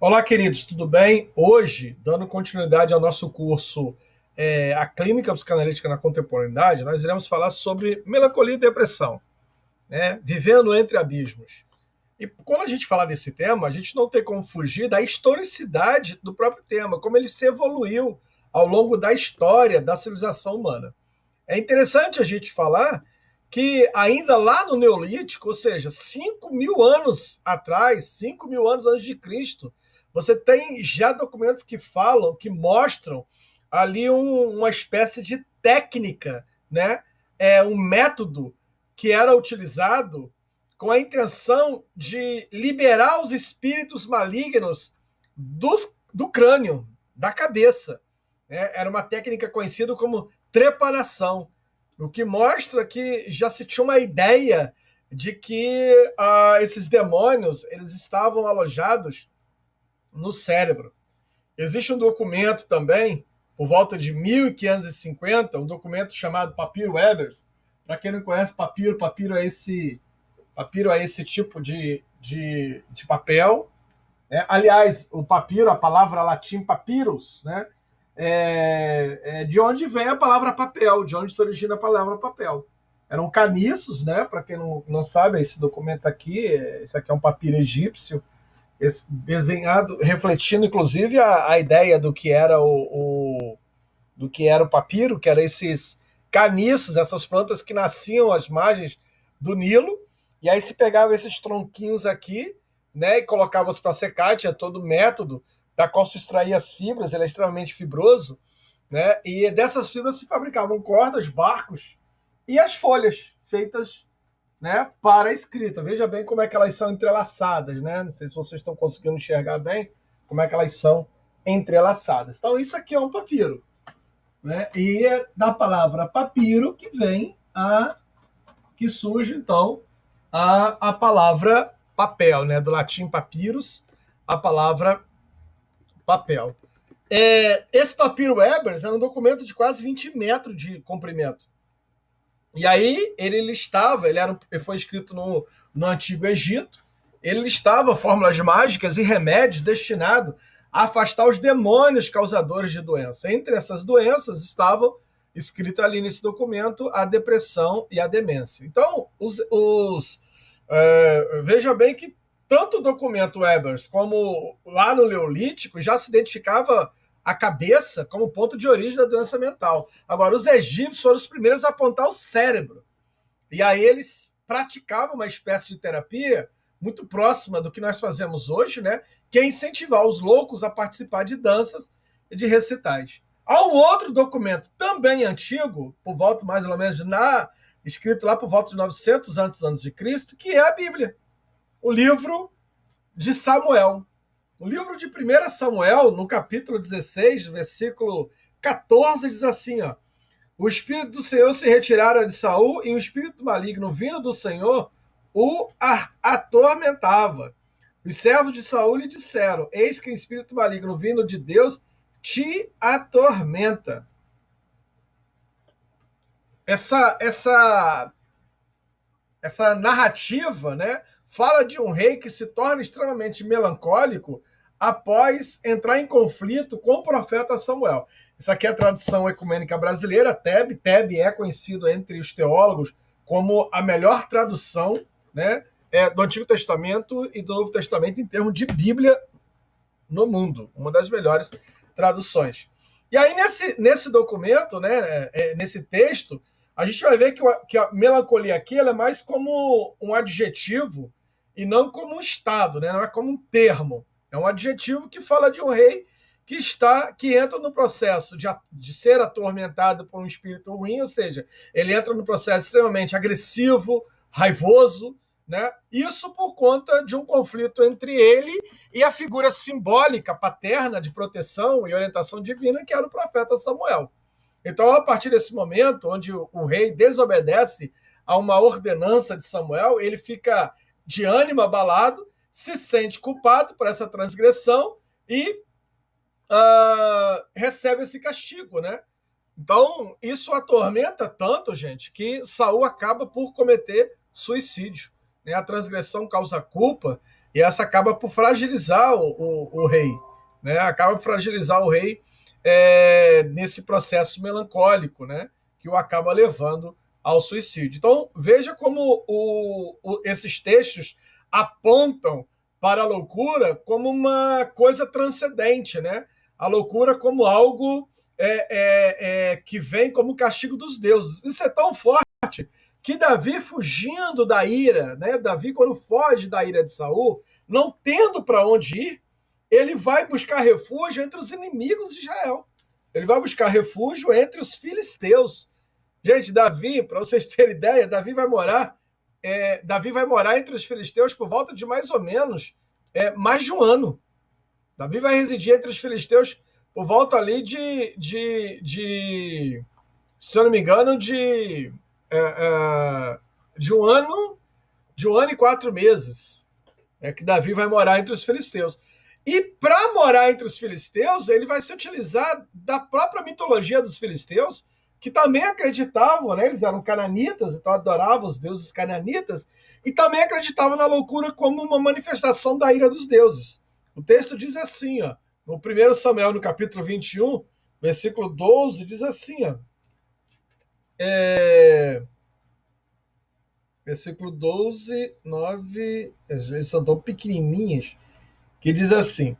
Olá, queridos, tudo bem? Hoje, dando continuidade ao nosso curso A Clínica Psicanalítica na Contemporaneidade, nós iremos falar sobre melancolia e depressão, né? Vivendo entre abismos. E quando a gente fala desse tema, a gente não tem como fugir da historicidade do próprio tema, como ele se evoluiu ao longo da história da civilização humana. É interessante a gente falar que ainda lá no Neolítico, ou seja, 5.000 anos atrás, 5.000 anos antes de Cristo, você tem já documentos que falam, que mostram ali uma espécie de técnica, né? Um método que era utilizado com a intenção de liberar os espíritos malignos do crânio, da cabeça. Né? Era uma técnica conhecida como trepanação, o que mostra que já se tinha uma ideia de que esses demônios eles estavam alojados no cérebro. Existe um documento também, por volta de 1550, um documento chamado Papiro Ebers. Para quem não conhece, papiro é esse tipo de papel. Né? Aliás, o papiro, a palavra latim papyrus, né? De onde vem a palavra papel, de onde se origina a palavra papel. Eram caniços, né? Para quem não sabe, esse documento aqui, esse aqui é um papiro egípcio, desenhado, refletindo inclusive a ideia do que era do que era o papiro, que eram esses caniços, essas plantas que nasciam às margens do Nilo, e aí se pegava esses tronquinhos aqui, né, e colocava-os para secar, tinha todo o método da qual se extraía as fibras, ele é extremamente fibroso, né, e dessas fibras se fabricavam cordas, barcos e as folhas feitas, né, para a escrita. Veja bem como é que elas são entrelaçadas, né? Não sei se vocês estão conseguindo enxergar bem como é que elas são entrelaçadas. Então, isso aqui é um papiro. Né? E é da palavra papiro que surge, então, a palavra papel, né? Do latim papyrus, a palavra papel. Esse papiro Ebers era um documento de quase 20 metros de comprimento. E aí ele listava, ele foi escrito no Antigo Egito, ele listava fórmulas mágicas e remédios destinados a afastar os demônios causadores de doença. Entre essas doenças estavam, escrito ali nesse documento, a depressão e a demência. Então, veja bem que tanto o documento Ebers como lá no Neolítico já se identificava a cabeça como ponto de origem da doença mental. Agora, os egípcios foram os primeiros a apontar o cérebro. E aí eles praticavam uma espécie de terapia muito próxima do que nós fazemos hoje, né? Que é incentivar os loucos a participar de danças e de recitais. Há um outro documento também antigo, por volta mais ou menos escrito lá por volta de 900 antes de Cristo, que é a Bíblia, o livro de Samuel. O livro de 1 Samuel, no capítulo 16, versículo 14, diz assim, ó: o Espírito do Senhor se retirara de Saul e o espírito maligno vindo do Senhor o atormentava. Os servos de Saul lhe disseram: eis que o espírito maligno vindo de Deus te atormenta. Essa narrativa, né, fala de um rei que se torna extremamente melancólico após entrar em conflito com o profeta Samuel. Isso aqui é a tradução ecumênica brasileira, TEB. TEB é conhecido entre os teólogos como a melhor tradução, né, do Antigo Testamento e do Novo Testamento em termos de Bíblia no mundo. Uma das melhores traduções. E aí, nesse documento, né, nesse texto, a gente vai ver que a melancolia aqui ela é mais como um adjetivo e não como um estado, né? Não é como um termo. É um adjetivo que fala de um rei que entra no processo de ser atormentado por um espírito ruim, ou seja, ele entra no processo extremamente agressivo, raivoso, né? Isso por conta de um conflito entre ele e a figura simbólica paterna de proteção e orientação divina, que era o profeta Samuel. Então, a partir desse momento, onde o rei desobedece a uma ordenança de Samuel, ele fica de ânimo abalado, se sente culpado por essa transgressão e recebe esse castigo, né? Então, isso atormenta tanto, gente, que Saul acaba por cometer suicídio. Né? A transgressão causa culpa, e essa acaba por fragilizar o rei, né? Acaba por fragilizar o rei nesse processo melancólico, né? Que o acaba levando ao suicídio. Então, veja como esses textos apontam para a loucura como uma coisa transcendente, né? A loucura como algo que vem como castigo dos deuses. Isso é tão forte que Davi, fugindo da ira, né? Davi, quando foge da ira de Saul, não tendo para onde ir, ele vai buscar refúgio entre os inimigos de Israel. Ele vai buscar refúgio entre os filisteus. Gente, Davi, para vocês terem ideia, Davi vai morar entre os filisteus por volta de mais ou menos mais de um ano. Davi vai residir entre os filisteus por volta ali se eu não me engano, de um ano, e 4 meses, que Davi vai morar entre os filisteus. E para morar entre os filisteus, ele vai se utilizar da própria mitologia dos filisteus, que também acreditavam, né? Eles eram cananitas, então adoravam os deuses cananitas, e também acreditavam na loucura como uma manifestação da ira dos deuses. O texto diz assim, ó, no 1 Samuel, no capítulo 21, versículo 12, diz assim, ó, versículo 12, 9, às vezes são tão pequenininhas, que diz assim: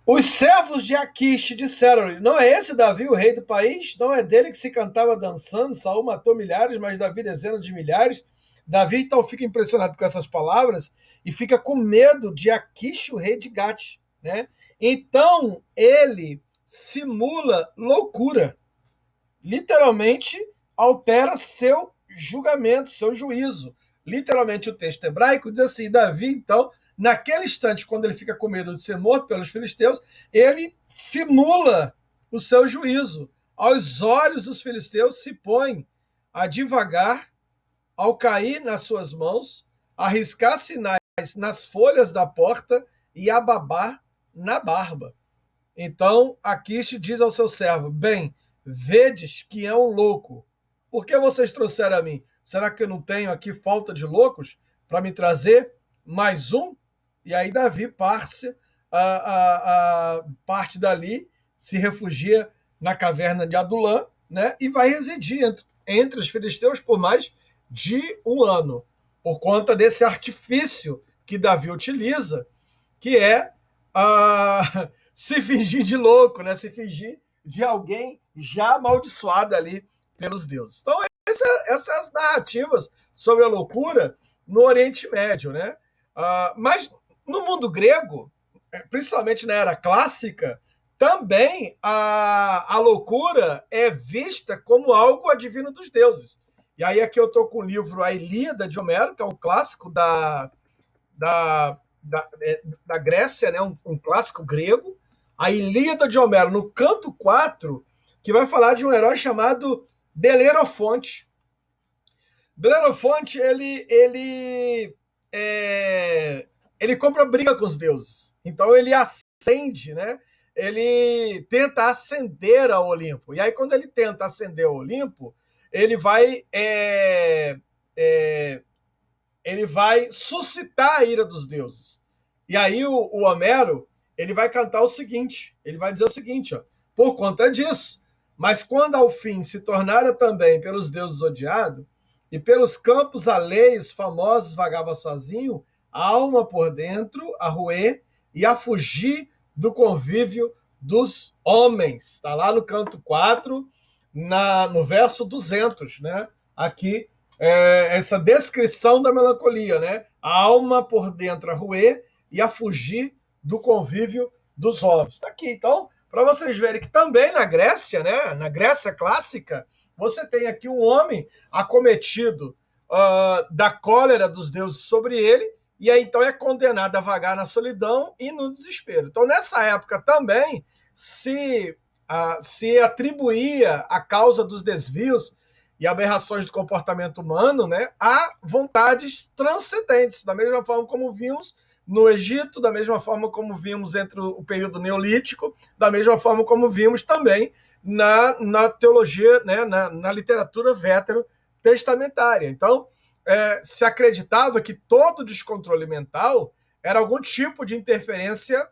os servos de Aquish disseram-lhe: não é esse Davi o rei do país? Não é dele que se cantava dançando? Saul matou milhares, mas Davi dezenas de milhares. Davi então fica impressionado com essas palavras e fica com medo de Aquish, o rei de Gate, né? Então ele simula loucura, literalmente altera seu julgamento, seu juízo. Literalmente o texto hebraico diz assim: Davi então, naquele instante, quando ele fica com medo de ser morto pelos filisteus, ele simula o seu juízo. Aos olhos dos filisteus se põe a divagar, ao cair nas suas mãos, a riscar sinais nas folhas da porta e a babar na barba. Então Aquish diz ao seu servo: bem, vedes que é um louco. Por que vocês trouxeram a mim? Será que eu não tenho aqui falta de loucos para me trazer mais um? E aí Davi parte dali, se refugia na caverna de Adulã, né, e vai residir entre os filisteus por mais de um ano, por conta desse artifício que Davi utiliza, que é se fingir de louco, né, se fingir de alguém já amaldiçoado ali pelos deuses. Então, essas são as narrativas sobre a loucura no Oriente Médio, né? Mas no mundo grego, principalmente na era clássica, também a loucura é vista como algo advindo dos deuses. E aí aqui eu estou com o livro A Ilíada de Homero, que é um clássico da, da Grécia, né? Um clássico grego. A Ilíada de Homero, no canto 4, que vai falar de um herói chamado Belerofonte. Belerofonte, ele compra briga com os deuses. Então ele ascende, né? Ele tenta ascender ao Olimpo. E aí, quando ele tenta ascender ao Olimpo, ele vai suscitar a ira dos deuses. E aí o Homero, ele vai cantar o seguinte, ele vai dizer o seguinte, ó: por conta disso, mas quando ao fim se tornara também pelos deuses odiado, e pelos campos alheios famosos vagava sozinho, a alma por dentro a roer e a fugir do convívio dos homens. Está lá no canto 4, no verso 200, né? Aqui, essa descrição da melancolia, né? A alma por dentro a roer e a fugir do convívio dos homens. Está aqui, então, para vocês verem que também na Grécia, né? Na Grécia clássica, você tem aqui um homem acometido da cólera dos deuses sobre ele, e aí então é condenado a vagar na solidão e no desespero. Então, nessa época também se atribuía a causa dos desvios e aberrações do comportamento humano, né, a vontades transcendentes, da mesma forma como vimos no Egito, da mesma forma como vimos entre o período neolítico, da mesma forma como vimos também na teologia, né, na literatura vétero-testamentária. Então, se acreditava que todo descontrole mental era algum tipo de interferência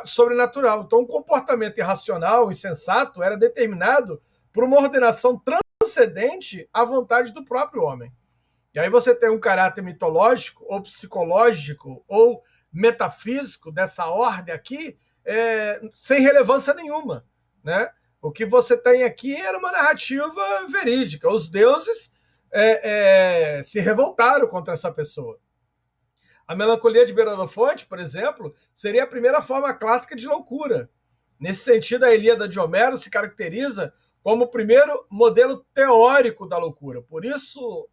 sobrenatural. Então, o comportamento irracional, insensato, era determinado por uma ordenação transcendente à vontade do próprio homem. E aí você tem um caráter mitológico, ou psicológico, ou metafísico dessa ordem aqui, sem relevância nenhuma, né? O que você tem aqui era uma narrativa verídica. Os deuses se revoltaram contra essa pessoa. A melancolia de Belerofonte, por exemplo, seria a primeira forma clássica de loucura. Nesse sentido, a Ilíada de Homero se caracteriza como o primeiro modelo teórico da loucura. Por isso,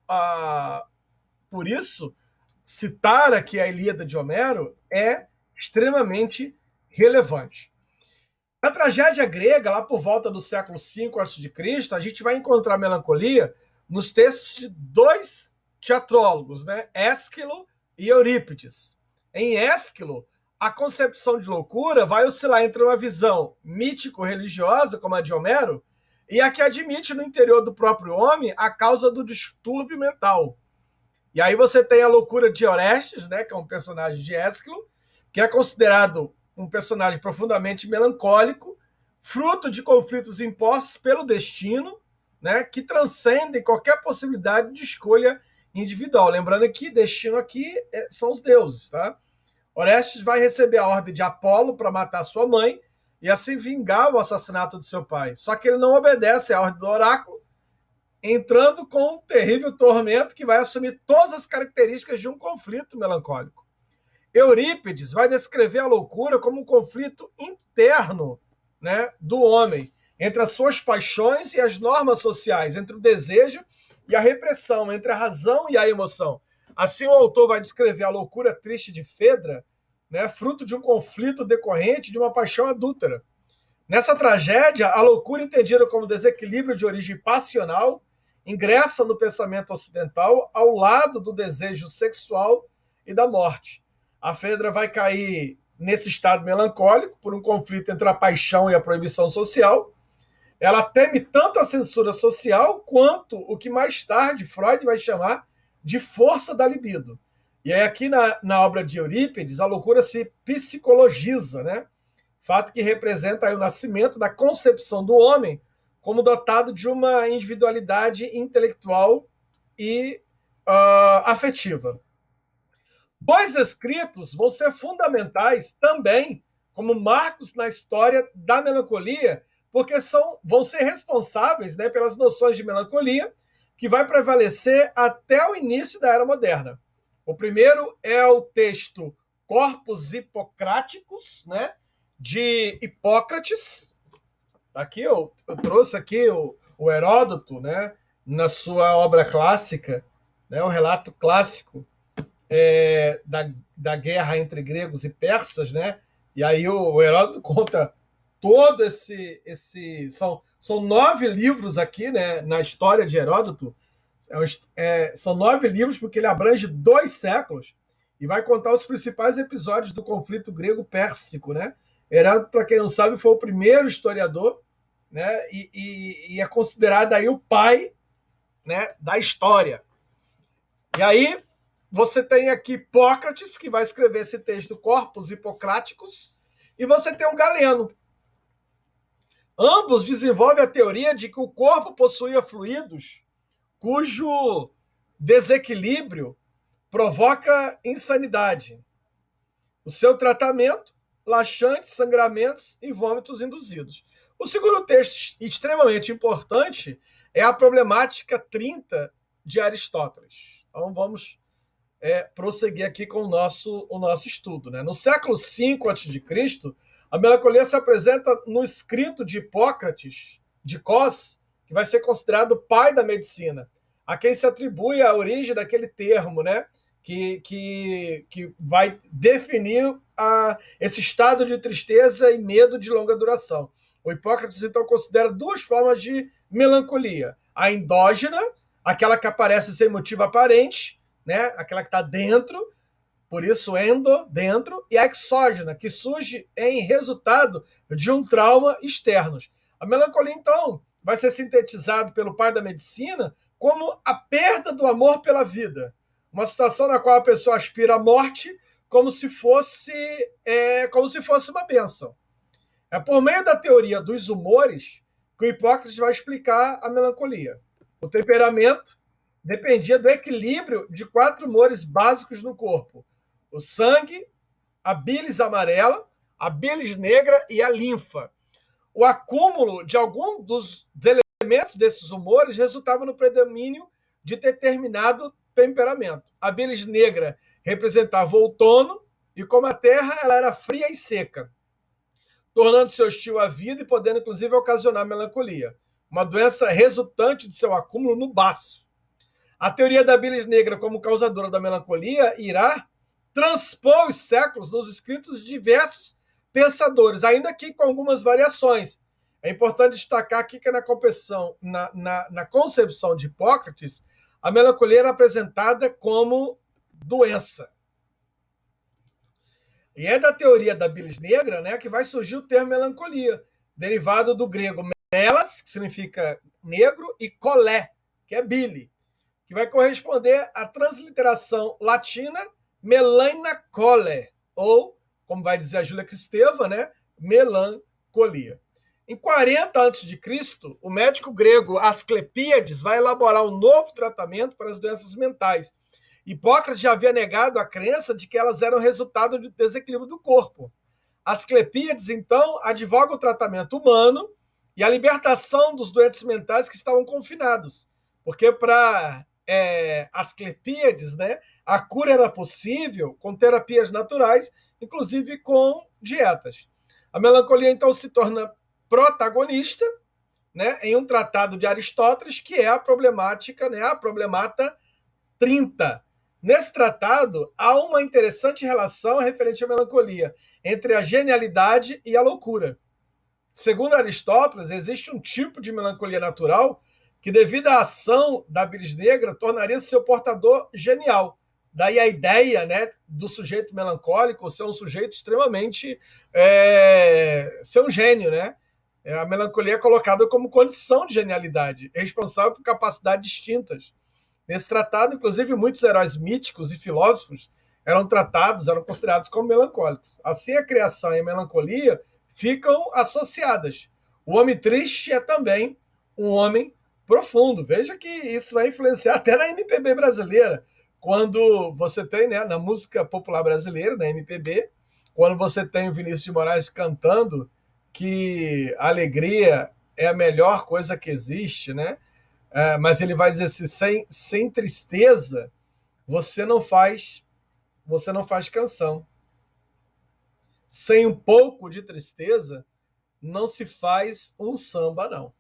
citar aqui a Ilíada de Homero é extremamente relevante. Na tragédia grega, lá por volta do século V a.C., a gente vai encontrar melancolia nos textos de dois teatrólogos, né? Ésquilo e Eurípides. Em Ésquilo, a concepção de loucura vai oscilar entre uma visão mítico-religiosa, como a de Homero, e a que admite no interior do próprio homem a causa do distúrbio mental. E aí você tem a loucura de Orestes, né, que é um personagem de Ésquilo, que é considerado um personagem profundamente melancólico, fruto de conflitos impostos pelo destino, né, que transcendem qualquer possibilidade de escolha individual. Lembrando que destino aqui são os deuses, tá? Orestes vai receber a ordem de Apolo para matar sua mãe e assim vingar o assassinato de seu pai. Só que ele não obedece à ordem do oráculo, entrando com um terrível tormento que vai assumir todas as características de um conflito melancólico. Eurípides vai descrever a loucura como um conflito interno, né, do homem, entre as suas paixões e as normas sociais, entre o desejo e a repressão, entre a razão e a emoção. Assim, o autor vai descrever a loucura triste de Fedra, né, fruto de um conflito decorrente de uma paixão adúltera. Nessa tragédia, a loucura, entendida como desequilíbrio de origem passional, ingressa no pensamento ocidental ao lado do desejo sexual e da morte. A Fedra vai cair nesse estado melancólico por um conflito entre a paixão e a proibição social. Ela teme tanto a censura social quanto o que mais tarde Freud vai chamar de força da libido. E aí aqui na obra de Eurípides, a loucura se psicologiza, né? Fato que representa aí o nascimento da concepção do homem como dotado de uma individualidade intelectual e afetiva. Dois escritos vão ser fundamentais também como marcos na história da melancolia, porque vão ser responsáveis, né, pelas noções de melancolia que vai prevalecer até o início da Era Moderna. O primeiro é o texto Corpus Hippocráticos, né, de Hipócrates. Aqui eu trouxe aqui o Heródoto, né, na sua obra clássica, né, o relato clássico da guerra entre gregos e persas, né? E aí o Heródoto conta todo são 9 livros aqui, né, na história de Heródoto. São 9 livros porque ele abrange 2 séculos e vai contar os principais episódios do conflito grego-pérsico, né? Heródoto, para quem não sabe, foi o primeiro historiador, né? E é considerado aí o pai, né, da história. E aí você tem aqui Hipócrates, que vai escrever esse texto Corpus Hippocráticos, e você tem um Galeno. Ambos desenvolvem a teoria de que o corpo possuía fluidos cujo desequilíbrio provoca insanidade. O seu tratamento, laxantes, sangramentos e vômitos induzidos. O segundo texto, extremamente importante, é a problemática 30 de Aristóteles. Então vamos prosseguir aqui com o nosso estudo, né? No século V a.C., a melancolia se apresenta no escrito de Hipócrates, de Cos, que vai ser considerado o pai da medicina, a quem se atribui a origem daquele termo, né? Que vai definir esse estado de tristeza e medo de longa duração. O Hipócrates, então, considera 2 formas de melancolia. A endógena, aquela que aparece sem motivo aparente, né? Aquela que está dentro, por isso dentro, e a exógena, que surge em resultado de um trauma externo. A melancolia, então, vai ser sintetizado pelo pai da medicina como a perda do amor pela vida. Uma situação na qual a pessoa aspira à morte como se fosse uma bênção. É por meio da teoria dos humores que o Hipócrates vai explicar a melancolia. O temperamento dependia do equilíbrio de 4 humores básicos no corpo: o sangue, a bilis amarela, a bilis negra e a linfa. O acúmulo de algum dos elementos desses humores resultava no predomínio de determinado temperamento. A bilis negra representava o outono, e como a terra, ela era fria e seca, tornando-se hostil à vida e podendo, inclusive, ocasionar melancolia, uma doença resultante de seu acúmulo no baço. A teoria da bilis negra como causadora da melancolia irá transpor os séculos nos escritos de diversos pensadores, ainda que com algumas variações. É importante destacar aqui que na concepção de Hipócrates, a melancolia era apresentada como doença. E é da teoria da bilis negra, né, que vai surgir o termo melancolia, derivado do grego melas, que significa negro, e colé, que é bile, que vai corresponder à transliteração latina melaina cole, ou, como vai dizer a Júlia Kristeva, né, melancolia. Em 40 a.C., o médico grego Asclepíades vai elaborar um novo tratamento para as doenças mentais. Hipócrates já havia negado a crença de que elas eram resultado de desequilíbrio do corpo. Asclepíades, então, advoga o tratamento humano e a libertação dos doentes mentais que estavam confinados. Porque para Asclepíades, né, a cura era possível com terapias naturais, inclusive com dietas. A melancolia, então, se torna protagonista, né, em um tratado de Aristóteles, que é a problemática, né, a Problemata 30. Nesse tratado, há uma interessante relação referente à melancolia entre a genialidade e a loucura. Segundo Aristóteles, existe um tipo de melancolia natural que, devido à ação da bilis negra, tornaria seu portador genial. Daí a ideia, né, do sujeito melancólico ser um sujeito extremamente... ser um gênio, né? A melancolia é colocada como condição de genialidade, responsável por capacidades distintas. Nesse tratado, inclusive, muitos heróis míticos e filósofos eram considerados como melancólicos. Assim, a criação e a melancolia ficam associadas. O homem triste é também um homem profundo. Veja que isso vai influenciar até na MPB brasileira. Quando você tem, né, na música popular brasileira, na MPB, quando você tem o Vinícius de Moraes cantando que a alegria é a melhor coisa que existe, né? Mas ele vai dizer assim, sem tristeza, você não faz canção. Sem um pouco de tristeza, não se faz um samba, não.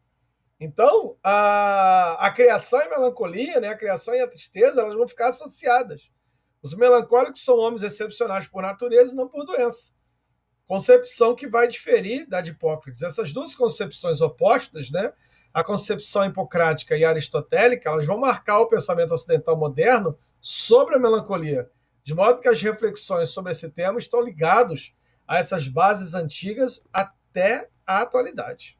Então, a criação e a melancolia, né, a criação e a tristeza, elas vão ficar associadas. Os melancólicos são homens excepcionais por natureza e não por doença. Concepção que vai diferir da de Hipócrates. Essas duas concepções opostas, né, a concepção hipocrática e a aristotélica, elas vão marcar o pensamento ocidental moderno sobre a melancolia, de modo que as reflexões sobre esse tema estão ligadas a essas bases antigas até a atualidade.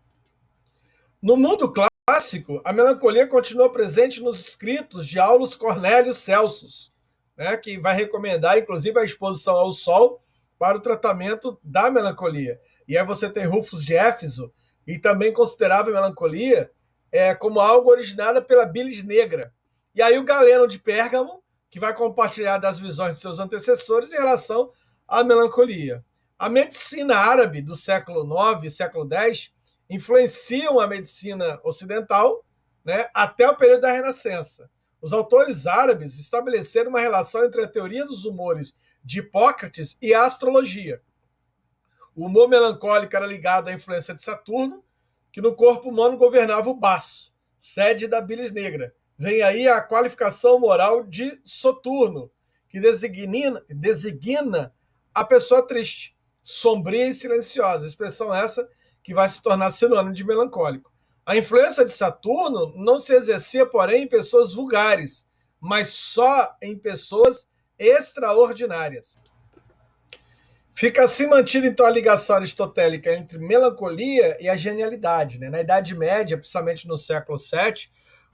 No mundo clássico, a melancolia continua presente nos escritos de Aulus Cornelius Celsus, né, que vai recomendar, inclusive, a exposição ao sol para o tratamento da melancolia. E aí você tem Rufus de Éfeso, e também considerava a melancolia como algo originado pela bilis negra. E aí o Galeno de Pérgamo, que vai compartilhar das visões de seus antecessores em relação à melancolia. A medicina árabe do século IX e século X influenciam a medicina ocidental, né, até o período da Renascença. Os autores árabes estabeleceram uma relação entre a teoria dos humores de Hipócrates e a astrologia. O humor melancólico era ligado à influência de Saturno, que no corpo humano governava o baço, sede da bilis negra. Vem aí a qualificação moral de Soturno, que designa a pessoa triste, sombria e silenciosa, expressão essa que vai se tornar sinônimo de melancólico. A influência de Saturno não se exercia, porém, em pessoas vulgares, mas só em pessoas extraordinárias. Fica assim mantida, então, a ligação aristotélica entre melancolia e a genialidade. Né? Na Idade Média, principalmente no século VII,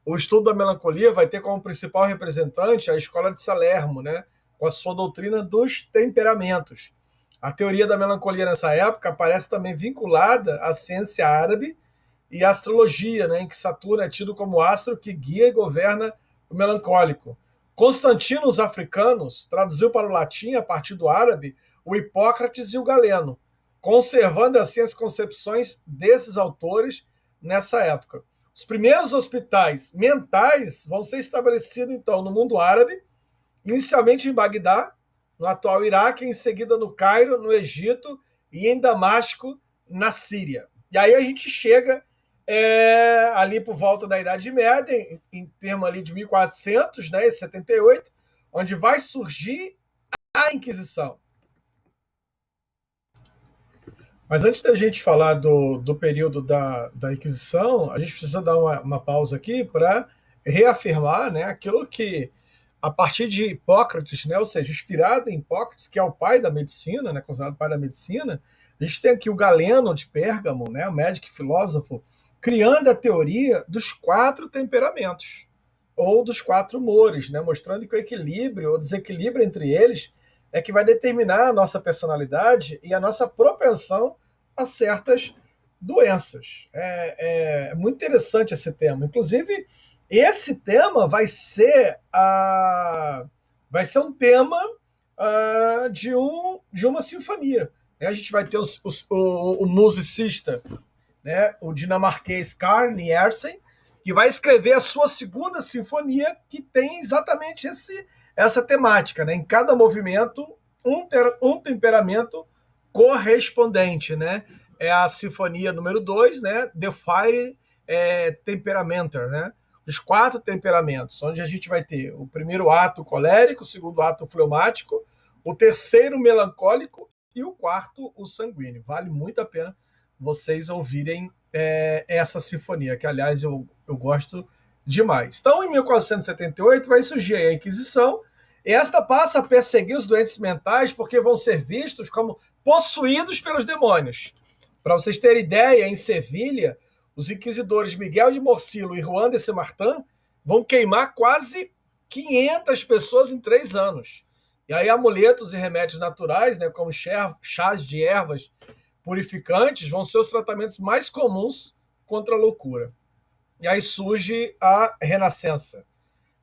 o estudo da melancolia vai ter como principal representante a escola de Salerno, né, com a sua doutrina dos temperamentos. A teoria da melancolia nessa época aparece também vinculada à ciência árabe e à astrologia, né, em que Saturno é tido como astro que guia e governa o melancólico. Constantino, os africanos, traduziu para o latim, a partir do árabe, o Hipócrates e o Galeno, conservando assim as concepções desses autores nessa época. Os primeiros hospitais mentais vão ser estabelecidos, então, no mundo árabe, inicialmente em Bagdá, no atual Iraque, em seguida no Cairo, no Egito e em Damasco, na Síria. E aí a gente chega ali por volta da Idade Média, em termos ali de 1400, né, 78, onde vai surgir a Inquisição. Mas antes da gente falar do período da Inquisição, a gente precisa dar uma pausa aqui para reafirmar, né, aquilo que, a partir de Hipócrates, né, ou seja, inspirado em Hipócrates, que é o pai da medicina, né, considerado o pai da medicina, a gente tem aqui o Galeno de Pérgamo, né, o médico e filósofo, criando a teoria dos 4 temperamentos, ou dos 4 humores, né, mostrando que o equilíbrio ou desequilíbrio entre eles é que vai determinar a nossa personalidade e a nossa propensão a certas doenças. É muito interessante esse tema. Inclusive, esse tema vai ser um tema de uma sinfonia. A gente vai ter o musicista, né, o dinamarquês Carl Nielsen, que vai escrever a sua segunda sinfonia, que tem exatamente essa temática, né? Em cada movimento, um temperamento correspondente, né? É a sinfonia número 2, né? The Fire Temperamental, né? Os 4 temperamentos, onde a gente vai ter o primeiro ato colérico, o segundo ato fleumático, o terceiro melancólico e o quarto o sanguíneo. Vale muito a pena vocês ouvirem essa sinfonia, que aliás eu gosto demais. Então, em 1478 vai surgir a Inquisição, e esta passa a perseguir os doentes mentais porque vão ser vistos como possuídos pelos demônios. Para vocês terem ideia, em Sevilha, os inquisidores Miguel de Morcillo e Juan de Saint-Martin vão queimar quase 500 pessoas em 3 anos. E aí amuletos e remédios naturais, né, como chás de ervas purificantes, vão ser os tratamentos mais comuns contra a loucura. E aí surge a Renascença.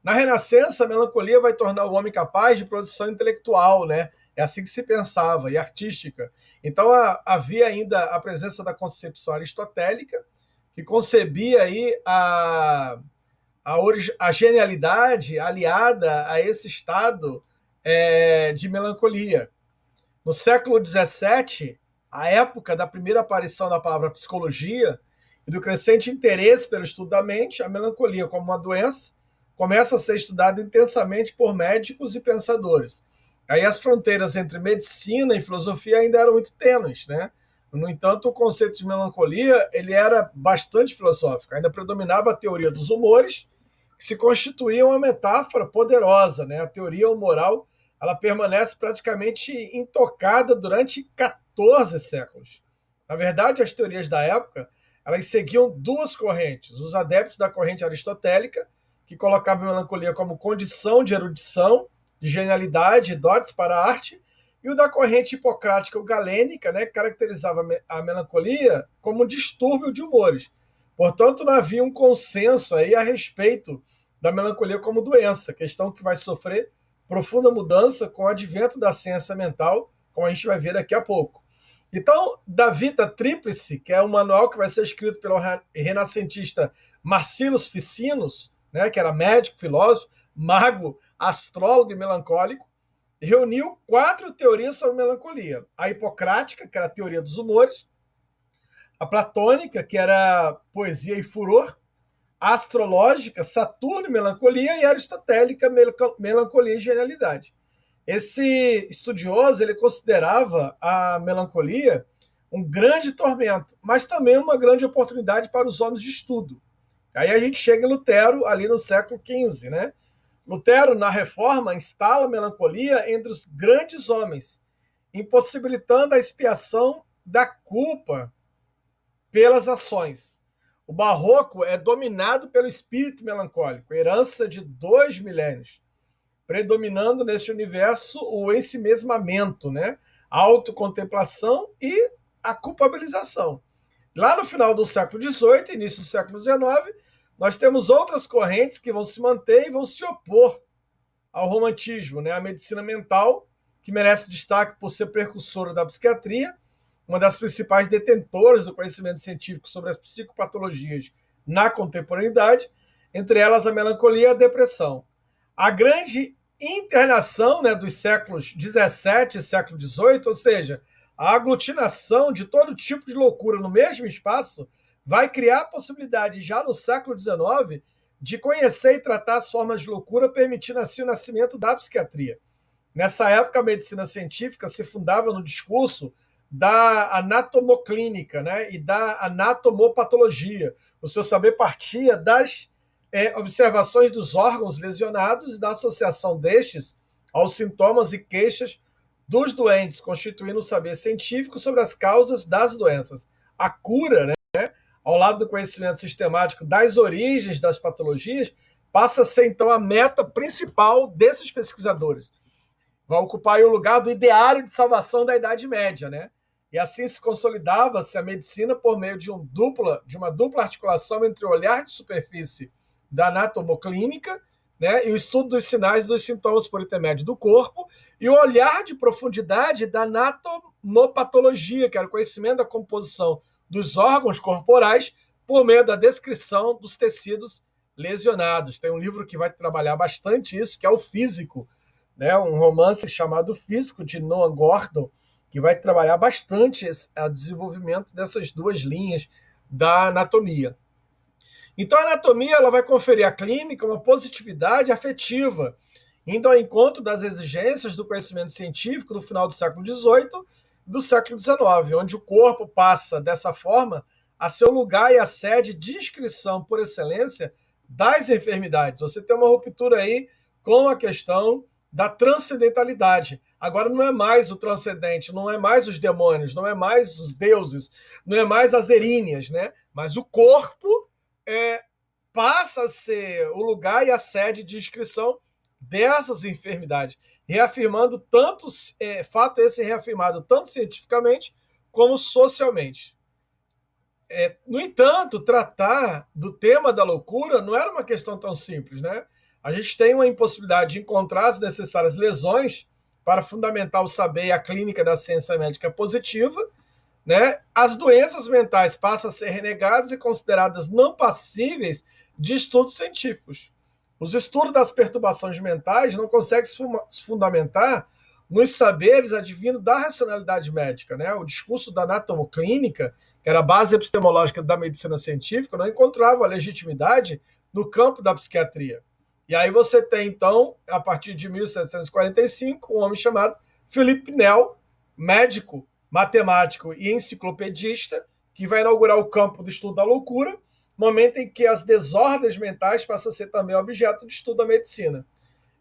Na Renascença, a melancolia vai tornar o homem capaz de produção intelectual, né? É assim que se pensava, e artística. Então havia ainda a presença da concepção aristotélica, que concebia aí a genialidade aliada a esse estado de melancolia. No século XVII, a época da primeira aparição da palavra psicologia e do crescente interesse pelo estudo da mente, a melancolia como uma doença começa a ser estudada intensamente por médicos e pensadores. Aí as fronteiras entre medicina e filosofia ainda eram muito tênues, né? No entanto, o conceito de melancolia ele era bastante filosófico. Ainda predominava a teoria dos humores, que se constituía uma metáfora poderosa, né? A teoria humoral ela permanece praticamente intocada durante 14 séculos. Na verdade, as teorias da época elas seguiam 2 correntes: os adeptos da corrente aristotélica, que colocavam a melancolia como condição de erudição, de genialidade e dotes para a arte, e o da corrente hipocrática ou galênica, né, que caracterizava a melancolia como um distúrbio de humores. Portanto, não havia um consenso aí a respeito da melancolia como doença, questão que vai sofrer profunda mudança com o advento da ciência mental, como a gente vai ver daqui a pouco. Então, Da Vita Tríplice, que é um manual que vai ser escrito pelo renascentista Marcellus Ficinus, né, que era médico, filósofo, mago, astrólogo e melancólico, reuniu 4 teorias sobre melancolia. A hipocrática, que era a teoria dos humores, a platônica, que era poesia e furor, a astrológica, Saturno e melancolia, e a aristotélica, melancolia e genialidade. Esse estudioso ele considerava a melancolia um grande tormento, mas também uma grande oportunidade para os homens de estudo. Aí a gente chega em Lutero, ali no século XV, né? Lutero, na Reforma, instala a melancolia entre os grandes homens, impossibilitando a expiação da culpa pelas ações. O O barroco é dominado pelo espírito melancólico, herança de 2 milênios, predominando neste universo o ensimesmamento, né? A autocontemplação e a culpabilização. Lá no final do século XVIII, início do século XIX, nós temos outras correntes que vão se manter e vão se opor ao romantismo, né? A medicina mental, que merece destaque por ser precursora da psiquiatria, uma das principais detentoras do conhecimento científico sobre as psicopatologias na contemporaneidade, entre elas a melancolia e a depressão. A grande internação, né, dos séculos XVII e século XVIII, ou seja, a aglutinação de todo tipo de loucura no mesmo espaço, vai criar a possibilidade, já no século XIX, de conhecer e tratar as formas de loucura, permitindo assim o nascimento da psiquiatria. Nessa época, a medicina científica se fundava no discurso da anatomoclínica, né, e da anatomopatologia. O seu saber partia das observações dos órgãos lesionados e da associação destes aos sintomas e queixas dos doentes, constituindo o saber científico sobre as causas das doenças. A cura, né, ao lado do conhecimento sistemático das origens das patologias, passa a ser, então, a meta principal desses pesquisadores. Vai ocupar aí o lugar do ideário de salvação da Idade Média, né? E assim se consolidava-se a medicina por meio de uma dupla articulação entre o olhar de superfície da anatomoclínica, né, e o estudo dos sinais e dos sintomas por intermédio do corpo, e o olhar de profundidade da anatomopatologia, que era o conhecimento da composição dos órgãos corporais por meio da descrição dos tecidos lesionados. Tem um livro que vai trabalhar bastante isso, que é o Físico, né, um romance chamado Físico, de Noam Gordon, que vai trabalhar bastante o desenvolvimento dessas duas linhas da anatomia. Então, a anatomia ela vai conferir à clínica uma positividade afetiva, indo ao encontro das exigências do conhecimento científico do final do século XVIII e do século XIX, onde o corpo passa, dessa forma, a ser o lugar e a sede de inscrição por excelência das enfermidades. Você tem uma ruptura aí com a questão da transcendentalidade. Agora não é mais o transcendente, não é mais os demônios, não é mais os deuses, não é mais as eríneas, né? Mas o corpo passa a ser o lugar e a sede de inscrição dessas enfermidades, reafirmando tanto, fato esse reafirmado tanto cientificamente como socialmente. No entanto, tratar do tema da loucura não era uma questão tão simples, né? A gente tem uma impossibilidade de encontrar as necessárias lesões para fundamentar o saber e a clínica da ciência médica positiva, né? As doenças mentais passam a ser renegadas e consideradas não passíveis de estudos científicos. Os estudos das perturbações mentais não conseguem se fundamentar nos saberes advindos da racionalidade médica, né? O discurso da anatomoclínica, que era a base epistemológica da medicina científica, não encontrava legitimidade no campo da psiquiatria. E aí você tem, então, a partir de 1745, um homem chamado Philippe Pinel, médico, matemático e enciclopedista, que vai inaugurar o campo do estudo da loucura, momento em que as desordens mentais passam a ser também objeto de estudo da medicina.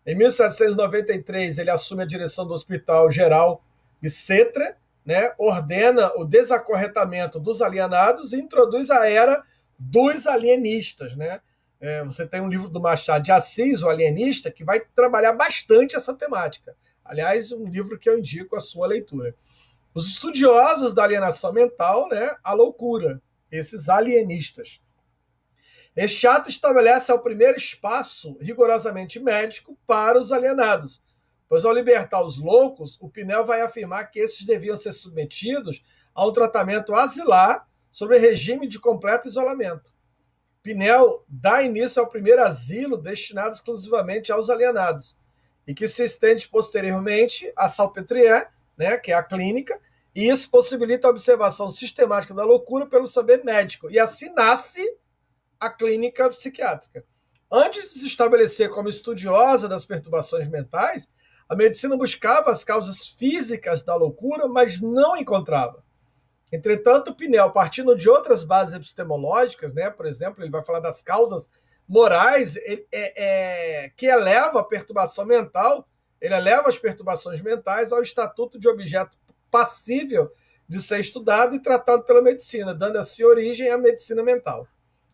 Em 1793, ele assume a direção do Hospital Geral de Setre, né, ordena o desacorretamento dos alienados e introduz a era dos alienistas, né? Você tem um livro do Machado de Assis, O Alienista, que vai trabalhar bastante essa temática. Aliás, um livro que eu indico a sua leitura. Os estudiosos da alienação mental, né, a loucura, esses alienistas. Este ato estabelece o primeiro espaço rigorosamente médico para os alienados, pois ao libertar os loucos, o Pinel vai afirmar que esses deviam ser submetidos a um tratamento asilar sob regime de completo isolamento. Pinel dá início ao primeiro asilo destinado exclusivamente aos alienados, e que se estende posteriormente a Salpêtrière, né, que é a clínica, e isso possibilita a observação sistemática da loucura pelo saber médico, e assim nasce a clínica psiquiátrica. Antes de se estabelecer como estudiosa das perturbações mentais, a medicina buscava as causas físicas da loucura, mas não encontrava. Entretanto, Pinel, partindo de outras bases epistemológicas, né, por exemplo, ele vai falar das causas morais, que eleva a perturbação mental, ele eleva as perturbações mentais ao estatuto de objeto passível de ser estudado e tratado pela medicina, dando assim origem à medicina mental.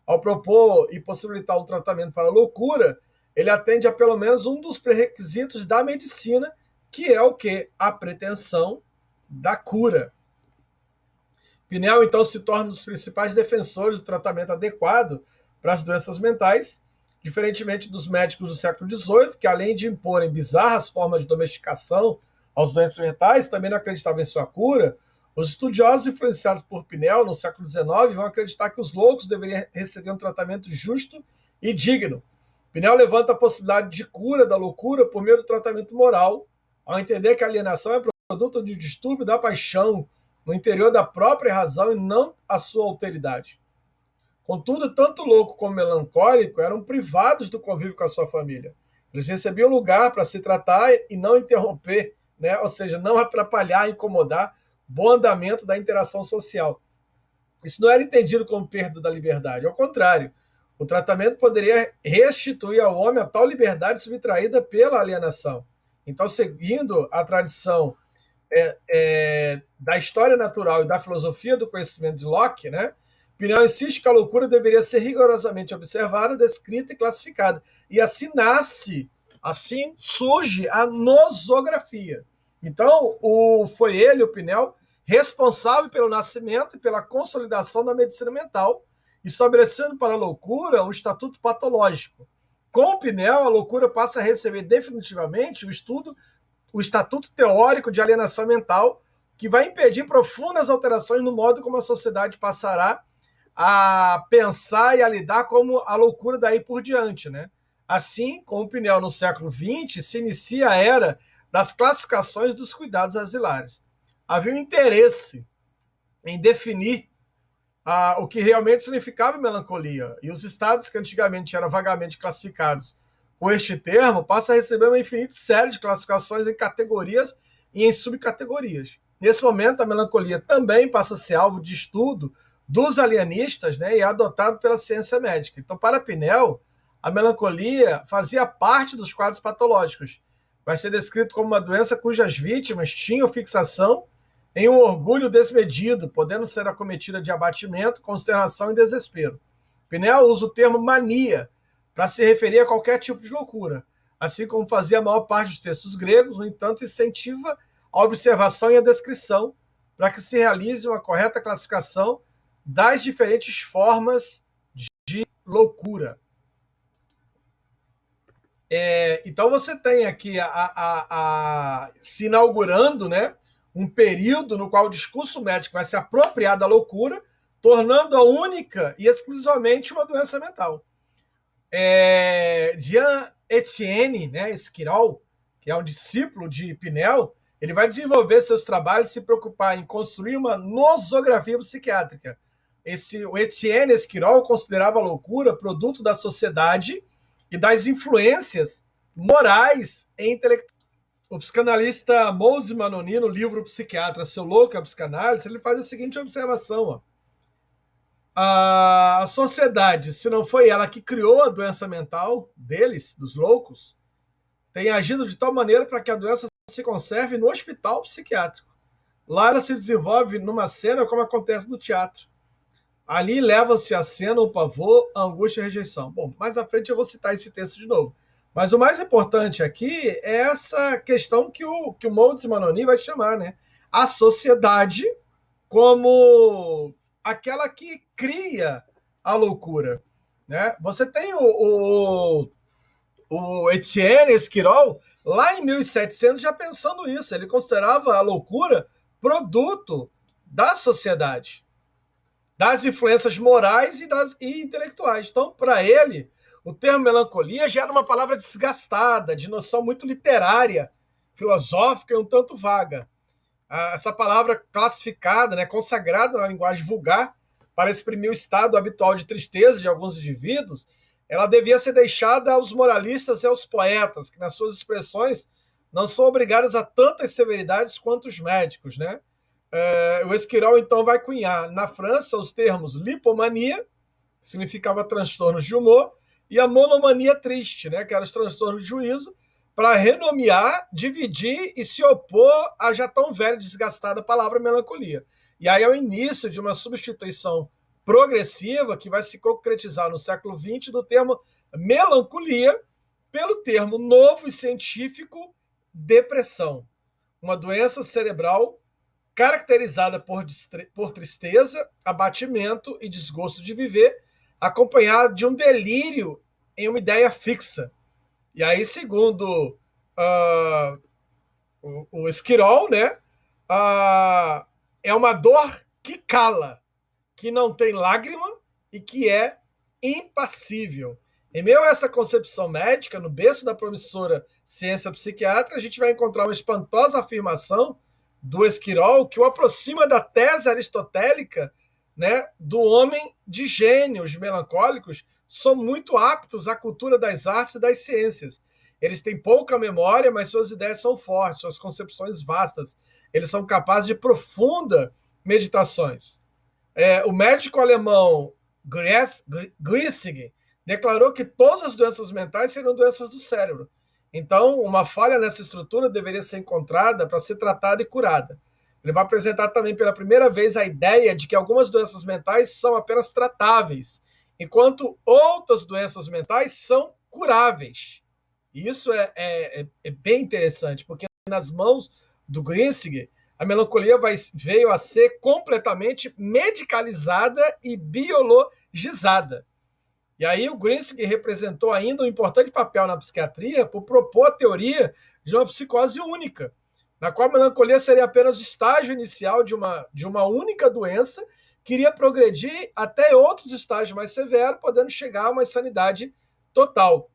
ao propor e possibilitar um tratamento para a loucura, ele atende a pelo menos um dos pré-requisitos da medicina, que é o quê? A pretensão da cura. Pinel, então, se torna um dos principais defensores do tratamento adequado para as doenças mentais, diferentemente dos médicos do século XVIII, que além de imporem bizarras formas de domesticação aos doentes mentais, também não acreditavam em sua cura. Os estudiosos influenciados por Pinel no século XIX vão acreditar que os loucos deveriam receber um tratamento justo e digno. Pinel levanta a possibilidade de cura da loucura por meio do tratamento moral, ao entender que a alienação é produto de distúrbio da paixão no interior da própria razão e não a sua alteridade. Contudo, tanto louco como melancólico eram privados do convívio com a sua família. Eles recebiam lugar para se tratar e não interromper, né? Ou seja, não atrapalhar, incomodar o bom andamento da interação social. Isso não era entendido como perda da liberdade, ao contrário, o tratamento poderia restituir ao homem a tal liberdade subtraída pela alienação. Então, seguindo a tradição da história natural e da filosofia do conhecimento de Locke, né, Pinel insiste que a loucura deveria ser rigorosamente observada, descrita e classificada. E assim assim surge a nosografia. Então, foi ele, o Pinel, responsável pelo nascimento e pela consolidação da medicina mental, estabelecendo para a loucura um estatuto patológico. Com o Pinel, a loucura passa a receber definitivamente o estatuto teórico de alienação mental, que vai impedir profundas alterações no modo como a sociedade passará a pensar e a lidar como a loucura daí por diante, né? Assim, com o Pinel no século XX, se inicia a era das classificações dos cuidados asilares. Havia um interesse em definir o que realmente significava melancolia, e os estados que antigamente eram vagamente classificados com este termo passam a receber uma infinita série de classificações em categorias e em subcategorias. Nesse momento, a melancolia também passa a ser alvo de estudo dos alienistas, né, e é adotado pela ciência médica. Então, para Pinel, a melancolia fazia parte dos quadros patológicos. Vai ser descrito como uma doença cujas vítimas tinham fixação em um orgulho desmedido, podendo ser acometida de abatimento, consternação e desespero. Pinel usa o termo mania para se referir a qualquer tipo de loucura, assim como fazia a maior parte dos textos gregos. No entanto, incentiva a observação e a descrição para que se realize uma correta classificação das diferentes formas de loucura. Então você tem aqui se inaugurando, né, um período no qual o discurso médico vai se apropriar da loucura, tornando-a única e exclusivamente uma doença mental. Jean-Etienne, né, Esquirol, que é um discípulo de Pinel, ele vai desenvolver seus trabalhos e se preocupar em construir uma nosografia psiquiátrica. O Etienne Esquirol considerava a loucura produto da sociedade e das influências morais e intelectuais. O psicanalista Moses Manoni, no livro Psiquiatra, Seu Louco é a Psicanálise, ele faz a seguinte observação. Ó. A sociedade, se não foi ela que criou a doença mental deles, dos loucos, tem agido de tal maneira para que a doença se conserve no hospital psiquiátrico. Lá ela se desenvolve numa cena como acontece no teatro. Ali leva-se a cena o pavor, a angústia e a rejeição. Bom, mais à frente eu vou citar esse texto de novo. Mas o mais importante aqui é essa questão que o Moses Manoni vai chamar, né? A sociedade como aquela que cria a loucura, né? Você tem o Etienne Esquirol, lá em 1700, já pensando isso. Ele considerava a loucura produto da sociedade, das influências morais e intelectuais. Então, para ele, o termo melancolia já era uma palavra desgastada, de noção muito literária, filosófica e um tanto vaga. Essa palavra classificada, né, consagrada na linguagem vulgar, para exprimir o estado habitual de tristeza de alguns indivíduos, ela devia ser deixada aos moralistas e aos poetas, que nas suas expressões não são obrigados a tantas severidades quanto os médicos, né? O Esquirol, então, vai cunhar na França os termos lipomania, que significava transtornos de humor, e a monomania triste, né, que era os transtornos de juízo, para renomear, dividir e se opor à já tão velha e desgastada palavra melancolia. E aí é o início de uma substituição progressiva que vai se concretizar no século XX do termo melancolia pelo termo novo e científico depressão, uma doença cerebral caracterizada por tristeza, abatimento e desgosto de viver, acompanhado de um delírio em uma ideia fixa. E aí, segundo o Esquirol, né, é uma dor que cala, que não tem lágrima e que é impassível. Em meio a essa concepção médica, no berço da promissora ciência psiquiátrica, a gente vai encontrar uma espantosa afirmação do Esquirol que o aproxima da tese aristotélica, né, do homem de gênio. Os melancólicos são muito aptos à cultura das artes e das ciências. Eles têm pouca memória, mas suas ideias são fortes, suas concepções vastas. Eles são capazes de profundas meditações. O médico alemão Griessig declarou que todas as doenças mentais seriam doenças do cérebro. Então, uma falha nessa estrutura deveria ser encontrada para ser tratada e curada. Ele vai apresentar também pela primeira vez a ideia de que algumas doenças mentais são apenas tratáveis, enquanto outras doenças mentais são curáveis. Isso é bem interessante, porque nas mãos do Griessig, a melancolia veio a ser completamente medicalizada e biologizada. E aí o Griessig representou ainda um importante papel na psiquiatria por propor a teoria de uma psicose única, na qual a melancolia seria apenas o estágio inicial de uma única doença que iria progredir até outros estágios mais severos, podendo chegar a uma insanidade total.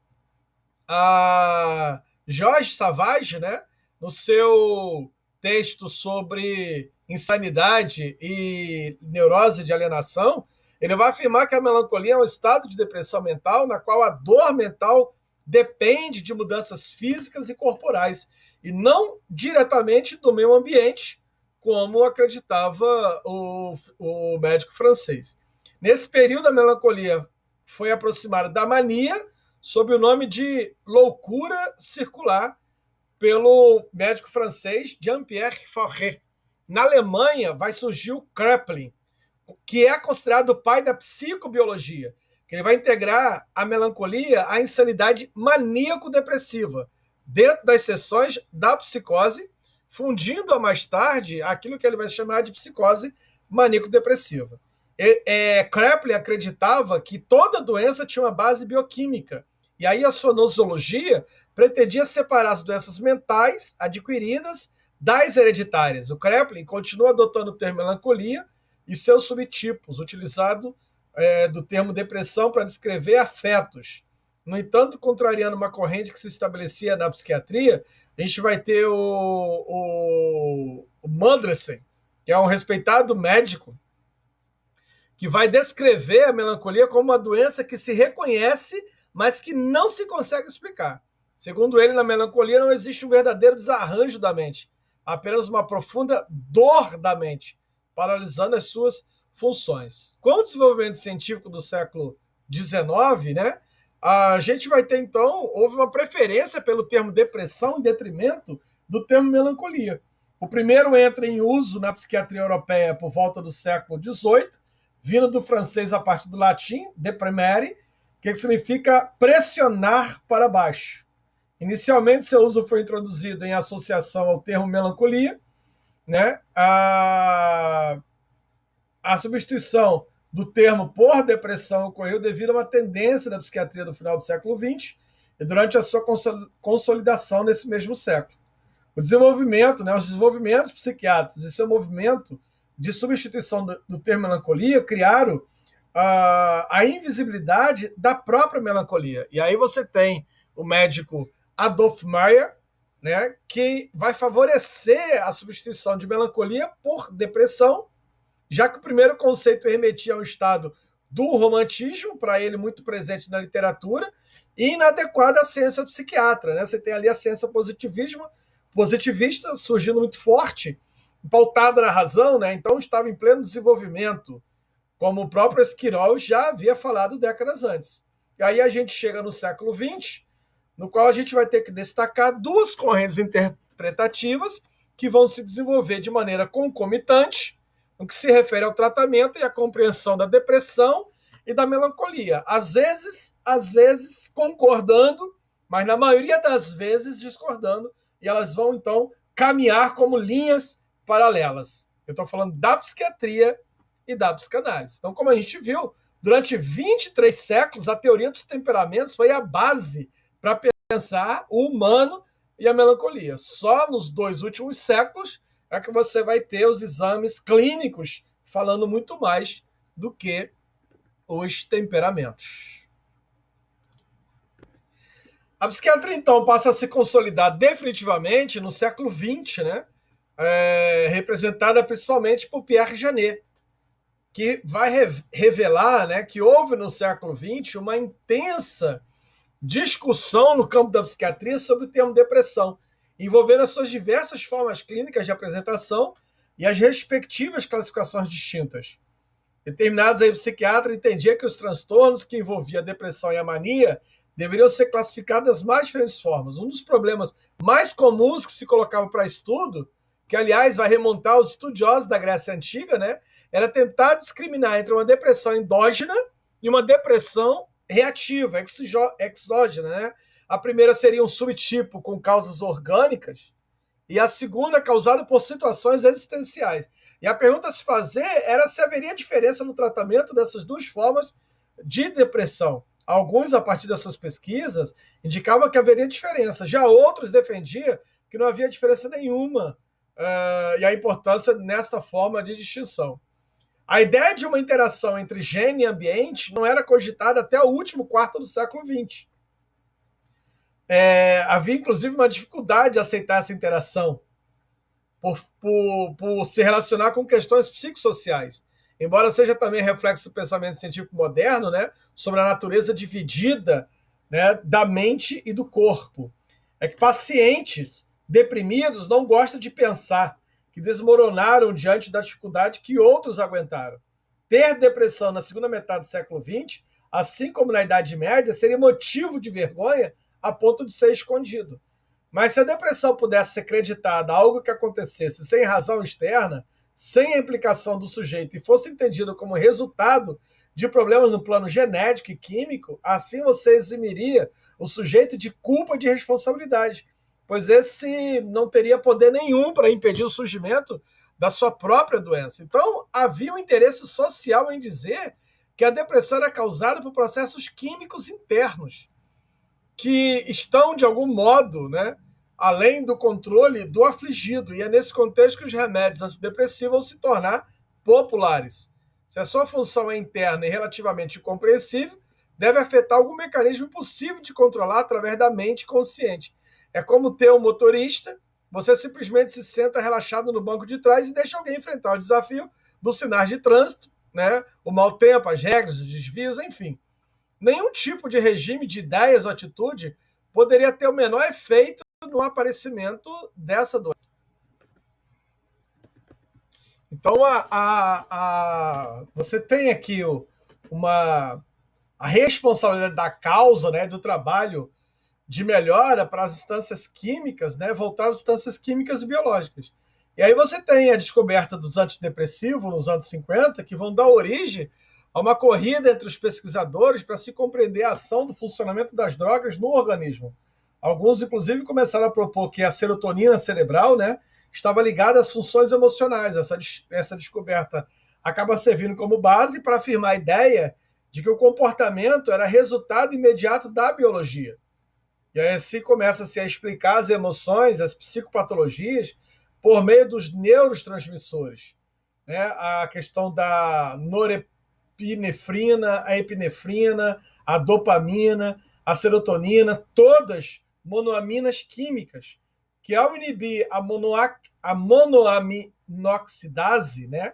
A Jorge Savage, né, no seu texto sobre insanidade e neurose de alienação, ele vai afirmar que a melancolia é um estado de depressão mental na qual a dor mental depende de mudanças físicas e corporais e não diretamente do meio ambiente, como acreditava o médico francês. Nesse período, a melancolia foi aproximada da mania sob o nome de loucura circular pelo médico francês Jean-Pierre Fauré. Na Alemanha, vai surgir o Kraepelin, que é considerado o pai da psicobiologia, que ele vai integrar a melancolia à insanidade maníaco-depressiva, dentro das sessões da psicose, fundindo-a mais tarde aquilo que ele vai chamar de psicose maníaco-depressiva. Kraepelin acreditava que toda doença tinha uma base bioquímica, e aí a sua nosologia pretendia separar as doenças mentais adquiridas das hereditárias. O Kraepelin continua adotando o termo melancolia e seus subtipos, utilizado do termo depressão para descrever afetos. No entanto, contrariando uma corrente que se estabelecia na psiquiatria, a gente vai ter o Mandelstam, que é um respeitado médico, que vai descrever a melancolia como uma doença que se reconhece, mas que não se consegue explicar. Segundo ele, na melancolia não existe um verdadeiro desarranjo da mente, apenas uma profunda dor da mente, paralisando as suas funções. Com o desenvolvimento científico do século XIX, né, a gente vai ter, então, houve uma preferência pelo termo depressão em detrimento do termo melancolia. O primeiro entra em uso na psiquiatria europeia por volta do século XVIII, vindo do francês a partir do latim, deprimere, que significa pressionar para baixo. Inicialmente, seu uso foi introduzido em associação ao termo melancolia, né? A substituição do termo por depressão ocorreu devido a uma tendência da psiquiatria do final do século XX e durante a sua consolidação nesse mesmo século. O desenvolvimento, né, os desenvolvimentos psiquiátricos e seu movimento de substituição do termo melancolia criaram a invisibilidade da própria melancolia. E aí você tem o médico Adolf Meyer, né, que vai favorecer a substituição de melancolia por depressão, já que o primeiro conceito remetia ao estado do romantismo, para ele muito presente na literatura, e inadequado à ciência psiquiatra. Né? Você tem ali a ciência positivista surgindo muito forte, pautada na razão, né? Então estava em pleno desenvolvimento, como o próprio Esquirol já havia falado décadas antes. E aí a gente chega no século XX, no qual a gente vai ter que destacar duas correntes interpretativas que vão se desenvolver de maneira concomitante no que se refere ao tratamento e à compreensão da depressão e da melancolia. Às vezes concordando, mas na maioria das vezes discordando, e elas vão, então, caminhar como linhas paralelas. Eu estou falando da psiquiatria e da psicanálise. Então, como a gente viu, durante 23 séculos, a teoria dos temperamentos foi a base para pensar o humano e a melancolia. Só nos 2 últimos séculos é que você vai ter os exames clínicos falando muito mais do que os temperamentos. A psiquiatria, então, passa a se consolidar definitivamente no século XX, né? Representada principalmente por Pierre Janet, que vai revelar, né, que houve no século XX uma intensa discussão no campo da psiquiatria sobre o termo depressão, envolvendo as suas diversas formas clínicas de apresentação e as respectivas classificações distintas. Determinados psiquiatras entendiam que os transtornos que envolviam a depressão e a mania deveriam ser classificados das mais diferentes formas. Um dos problemas mais comuns que se colocava para estudo, que aliás vai remontar aos estudiosos da Grécia Antiga, né, era tentar discriminar entre uma depressão endógena e uma depressão reativa, exógena. Né? A primeira seria um subtipo com causas orgânicas e a segunda causada por situações existenciais. E a pergunta a se fazer era se haveria diferença no tratamento dessas duas formas de depressão. Alguns, a partir das suas pesquisas, indicavam que haveria diferença. Já outros defendiam que não havia diferença nenhuma e a importância nesta forma de distinção. A ideia de uma interação entre gene e ambiente não era cogitada até o último quarto do século XX. Havia, inclusive, uma dificuldade de aceitar essa interação por se relacionar com questões psicossociais. Embora seja também reflexo do pensamento científico moderno, né, sobre a natureza dividida, né, da mente e do corpo. É que pacientes deprimidos não gostam de pensar, que desmoronaram diante da dificuldade que outros aguentaram. Ter depressão na segunda metade do século XX, assim como na Idade Média, seria motivo de vergonha a ponto de ser escondido. Mas se a depressão pudesse ser creditada a algo que acontecesse sem razão externa, sem a implicação do sujeito, e fosse entendido como resultado de problemas no plano genético e químico, assim você eximiria o sujeito de culpa e de responsabilidade, pois esse não teria poder nenhum para impedir o surgimento da sua própria doença. Então, havia um interesse social em dizer que a depressão era causada por processos químicos internos, que estão, de algum modo, né, além do controle do afligido. E é nesse contexto que os remédios antidepressivos vão se tornar populares. Se a sua função é interna e relativamente incompreensível, deve afetar algum mecanismo impossível de controlar através da mente consciente. É como ter um motorista, você simplesmente se senta relaxado no banco de trás e deixa alguém enfrentar o desafio dos sinais de trânsito, né, o mau tempo, as regras, os desvios, enfim. Nenhum tipo de regime de ideias ou atitude poderia ter o menor efeito no aparecimento dessa doença. Então, você tem aqui a responsabilidade da causa, né, do trabalho de melhora para as instâncias químicas, né, voltar às instâncias químicas e biológicas. E aí você tem a descoberta dos antidepressivos nos anos 50, que vão dar origem a uma corrida entre os pesquisadores para se compreender a ação do funcionamento das drogas no organismo. Alguns, inclusive, começaram a propor que a serotonina cerebral, né, estava ligada às funções emocionais. Essa descoberta acaba servindo como base para afirmar a ideia de que o comportamento era resultado imediato da biologia. E aí assim começa-se a explicar as emoções, as psicopatologias, por meio dos neurotransmissores. Né? A questão da norepinefrina, a epinefrina, a dopamina, a serotonina, todas monoaminas químicas, que ao inibir a monoaminoxidase, né,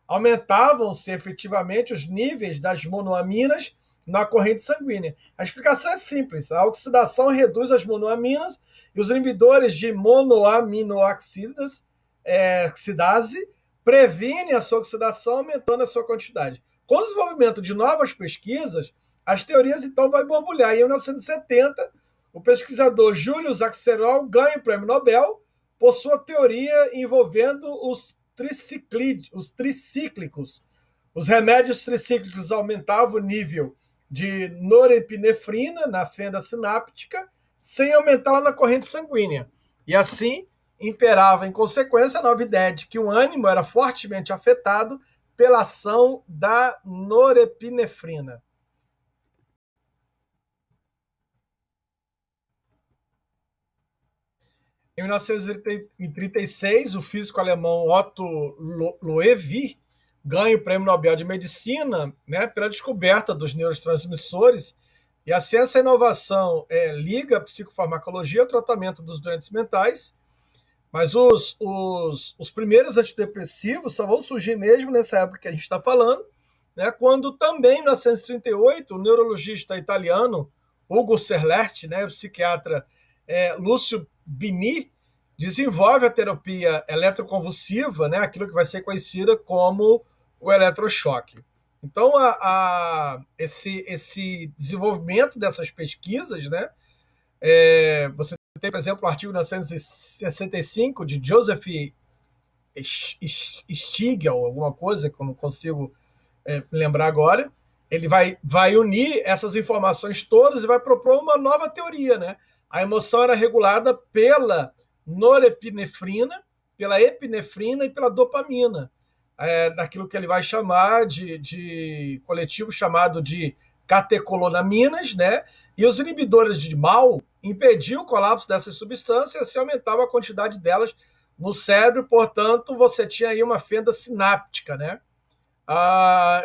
aumentavam-se efetivamente os níveis das monoaminas na corrente sanguínea. A explicação é simples. A oxidação reduz as monoaminas e os inibidores de monoaminoxidase previnem a sua oxidação, aumentando a sua quantidade. Com o desenvolvimento de novas pesquisas, as teorias então vão borbulhar. Em 1970, o pesquisador Julius Axelrod ganha o prêmio Nobel por sua teoria envolvendo os os tricíclicos. Os remédios tricíclicos aumentavam o nível de norepinefrina na fenda sináptica, sem aumentá-la na corrente sanguínea. E assim, imperava, em consequência, a nova ideia de que o ânimo era fortemente afetado pela ação da norepinefrina. Em 1936, o físico alemão Otto Loewi ganha o Prêmio Nobel de Medicina, né, pela descoberta dos neurotransmissores. E assim essa inovação liga a psicofarmacologia ao tratamento dos doentes mentais, mas os primeiros antidepressivos só vão surgir mesmo nessa época que a gente está falando, né, quando também, em 1938, o neurologista italiano Ugo Serlerti, né, o psiquiatra Lúcio Bini, desenvolve a terapia eletroconvulsiva, né, aquilo que vai ser conhecida como o eletrochoque. Então, esse desenvolvimento dessas pesquisas, né, você tem, por exemplo, o artigo 1965 de Joseph Stiegel, alguma coisa que eu não consigo me lembrar agora. Ele vai unir essas informações todas e vai propor uma nova teoria, né? A emoção era regulada pela norepinefrina, pela epinefrina e pela dopamina, daquilo que ele vai chamar de coletivo chamado de catecolonaminas, né? E os inibidores de mal impediam o colapso dessas substâncias e assim aumentava a quantidade delas no cérebro, portanto, você tinha aí uma fenda sináptica, né?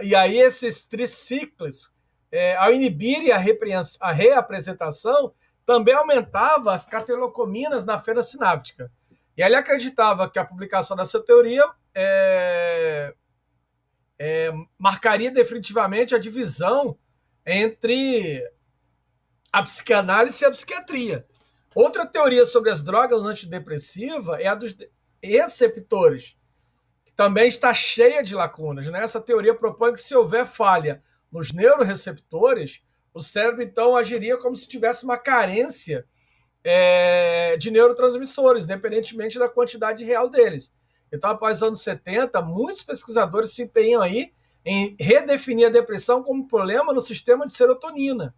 E aí esses triciclos, ao inibirem a reapresentação, também aumentava as catecolaminas na fenda sináptica. E ele acreditava que a publicação dessa teoria marcaria definitivamente a divisão entre a psicanálise e a psiquiatria. Outra teoria sobre as drogas antidepressivas é a dos receptores, que também está cheia de lacunas, né? Essa teoria propõe que se houver falha nos neuroreceptores, o cérebro então agiria como se tivesse uma carência de neurotransmissores, independentemente da quantidade real deles. Então, após os anos 70, muitos pesquisadores se empenham aí em redefinir a depressão como problema no sistema de serotonina.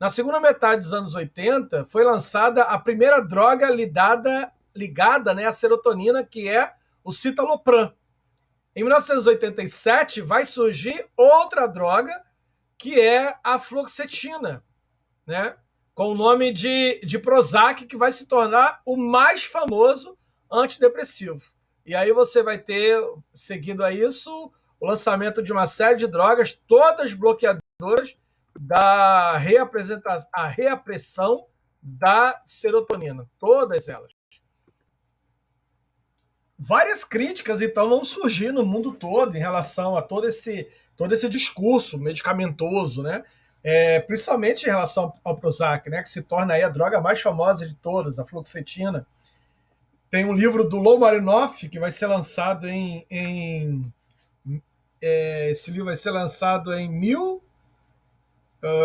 Na segunda metade dos anos 80, foi lançada a primeira droga ligada, né, à serotonina, que é o citalopram. Em 1987, vai surgir outra droga, que é a fluoxetina, né, com o nome de Prozac, que vai se tornar o mais famoso antidepressivo. E aí você vai ter, seguindo a isso, o lançamento de uma série de drogas, todas bloqueadoras da reapressão da serotonina, todas elas. Várias críticas, então, vão surgir no mundo todo em relação a todo esse discurso medicamentoso, né? Principalmente em relação ao Prozac, né? Que se torna aí a droga mais famosa de todas, a fluoxetina. Tem um livro do Lou Marinoff que vai ser lançado esse livro vai ser lançado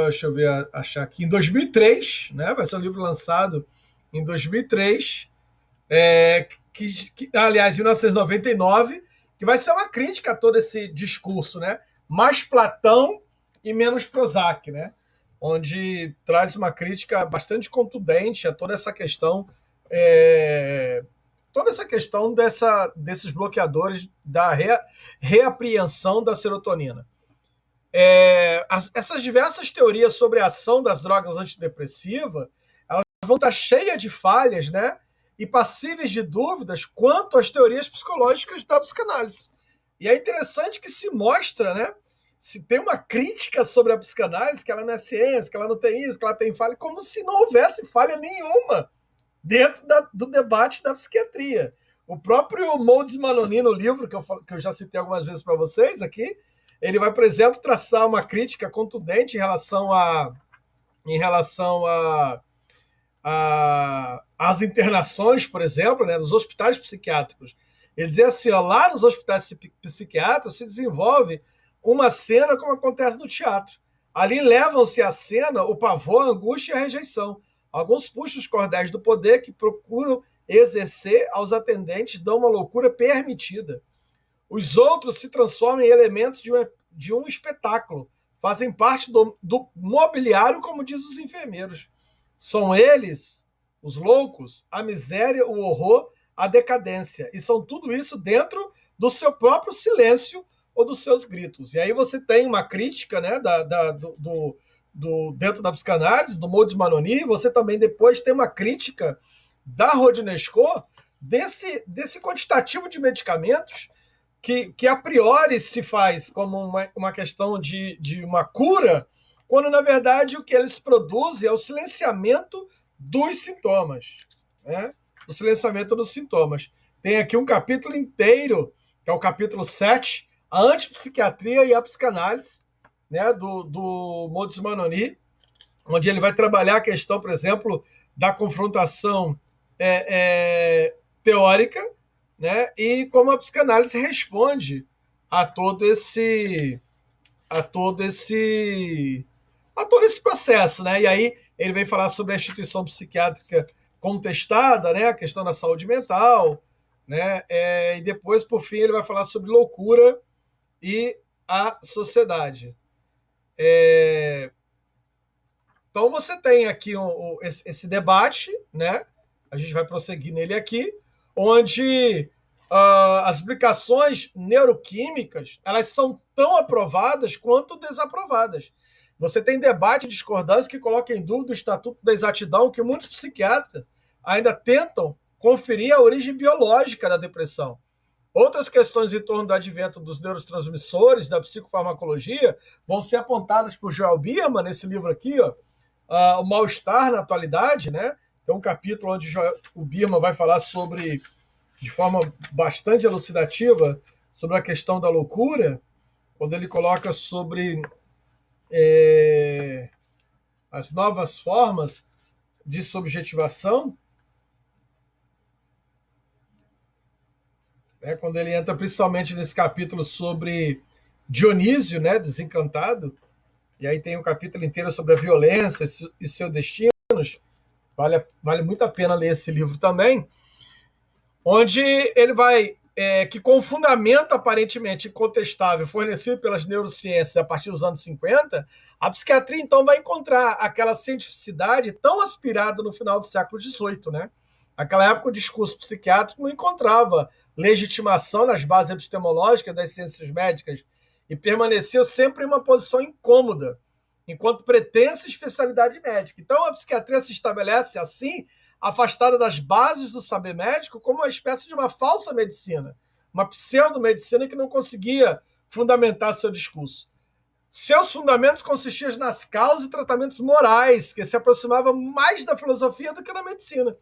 deixa eu ver, achar aqui, em 2003, né? Vai ser um livro lançado em 2003, aliás, em 1999, que vai ser uma crítica a todo esse discurso, né? Mais Platão e menos Prozac, né? Onde traz uma crítica bastante contundente a toda essa questão, desses bloqueadores da reapreensão da serotonina. Essas diversas teorias sobre a ação das drogas antidepressivas, elas vão estar cheias de falhas, né? E passíveis de dúvidas quanto às teorias psicológicas da psicanálise. E é interessante que se mostra, né? Se tem uma crítica sobre a psicanálise, que ela não é ciência, que ela não tem isso, que ela tem falha, como se não houvesse falha nenhuma dentro do debate da psiquiatria. O próprio Moldes Manoni, no livro que eu já citei algumas vezes para vocês aqui, ele vai, por exemplo, traçar uma crítica contundente em relação às internações, por exemplo, né, dos hospitais psiquiátricos. Ele dizia assim, lá nos hospitais psiquiátricos se desenvolve uma cena como acontece no teatro. Ali levam-se à cena o pavor, a angústia e a rejeição. Alguns puxam os cordéis do poder que procuram exercer aos atendentes dão uma loucura permitida. Os outros se transformam em elementos de um espetáculo, fazem parte do mobiliário, como diz os enfermeiros. São eles, os loucos, a miséria, o horror, a decadência. E são tudo isso dentro do seu próprio silêncio ou dos seus gritos. E aí você tem uma crítica, né, dentro da psicanálise, do Maudit Manoni, você também depois tem uma crítica da Rodinesco desse quantitativo de medicamentos que a priori se faz como uma questão de uma cura, quando na verdade o que eles produzem é o silenciamento dos sintomas, né? O silenciamento dos sintomas. Tem aqui um capítulo inteiro, que é o capítulo 7, a antipsiquiatria e a psicanálise, né, do Maudit Manoni, onde ele vai trabalhar a questão, por exemplo, da confrontação teórica, né, e como a psicanálise responde a todo esse processo, né? E aí ele vem falar sobre a instituição psiquiátrica contestada, né, a questão da saúde mental, né, e depois, por fim, ele vai falar sobre loucura e a sociedade. Então você tem aqui esse debate, né? A gente vai prosseguir nele aqui, onde as explicações neuroquímicas elas são tão aprovadas quanto desaprovadas. Você tem debate e discordância que coloca em dúvida o estatuto da exatidão, que muitos psiquiatras ainda tentam conferir a origem biológica da depressão. Outras questões em torno do advento dos neurotransmissores, da psicofarmacologia, vão ser apontadas por Joel Biermann nesse livro aqui, ó, o mal-estar na atualidade, né? Tem um capítulo onde o Biermann vai falar sobre, de forma bastante elucidativa, sobre a questão da loucura, quando ele coloca sobre as novas formas de subjetivação, né, quando ele entra principalmente nesse capítulo sobre Dionísio, né, desencantado, e aí tem um capítulo inteiro sobre a violência e seus destinos, vale muito a pena ler esse livro também, onde ele vai, que com fundamento aparentemente incontestável fornecido pelas neurociências a partir dos anos 50, a psiquiatria então vai encontrar aquela cientificidade tão aspirada no final do século XVIII, né? Naquela época o discurso psiquiátrico não encontrava legitimação nas bases epistemológicas das ciências médicas e permaneceu sempre em uma posição incômoda, enquanto pretensa especialidade médica. Então a psiquiatria se estabelece assim, afastada das bases do saber médico, como uma espécie de uma falsa medicina, uma pseudomedicina que não conseguia fundamentar seu discurso. Seus fundamentos consistiam nas causas e tratamentos morais, que se aproximavam mais da filosofia do que da medicina.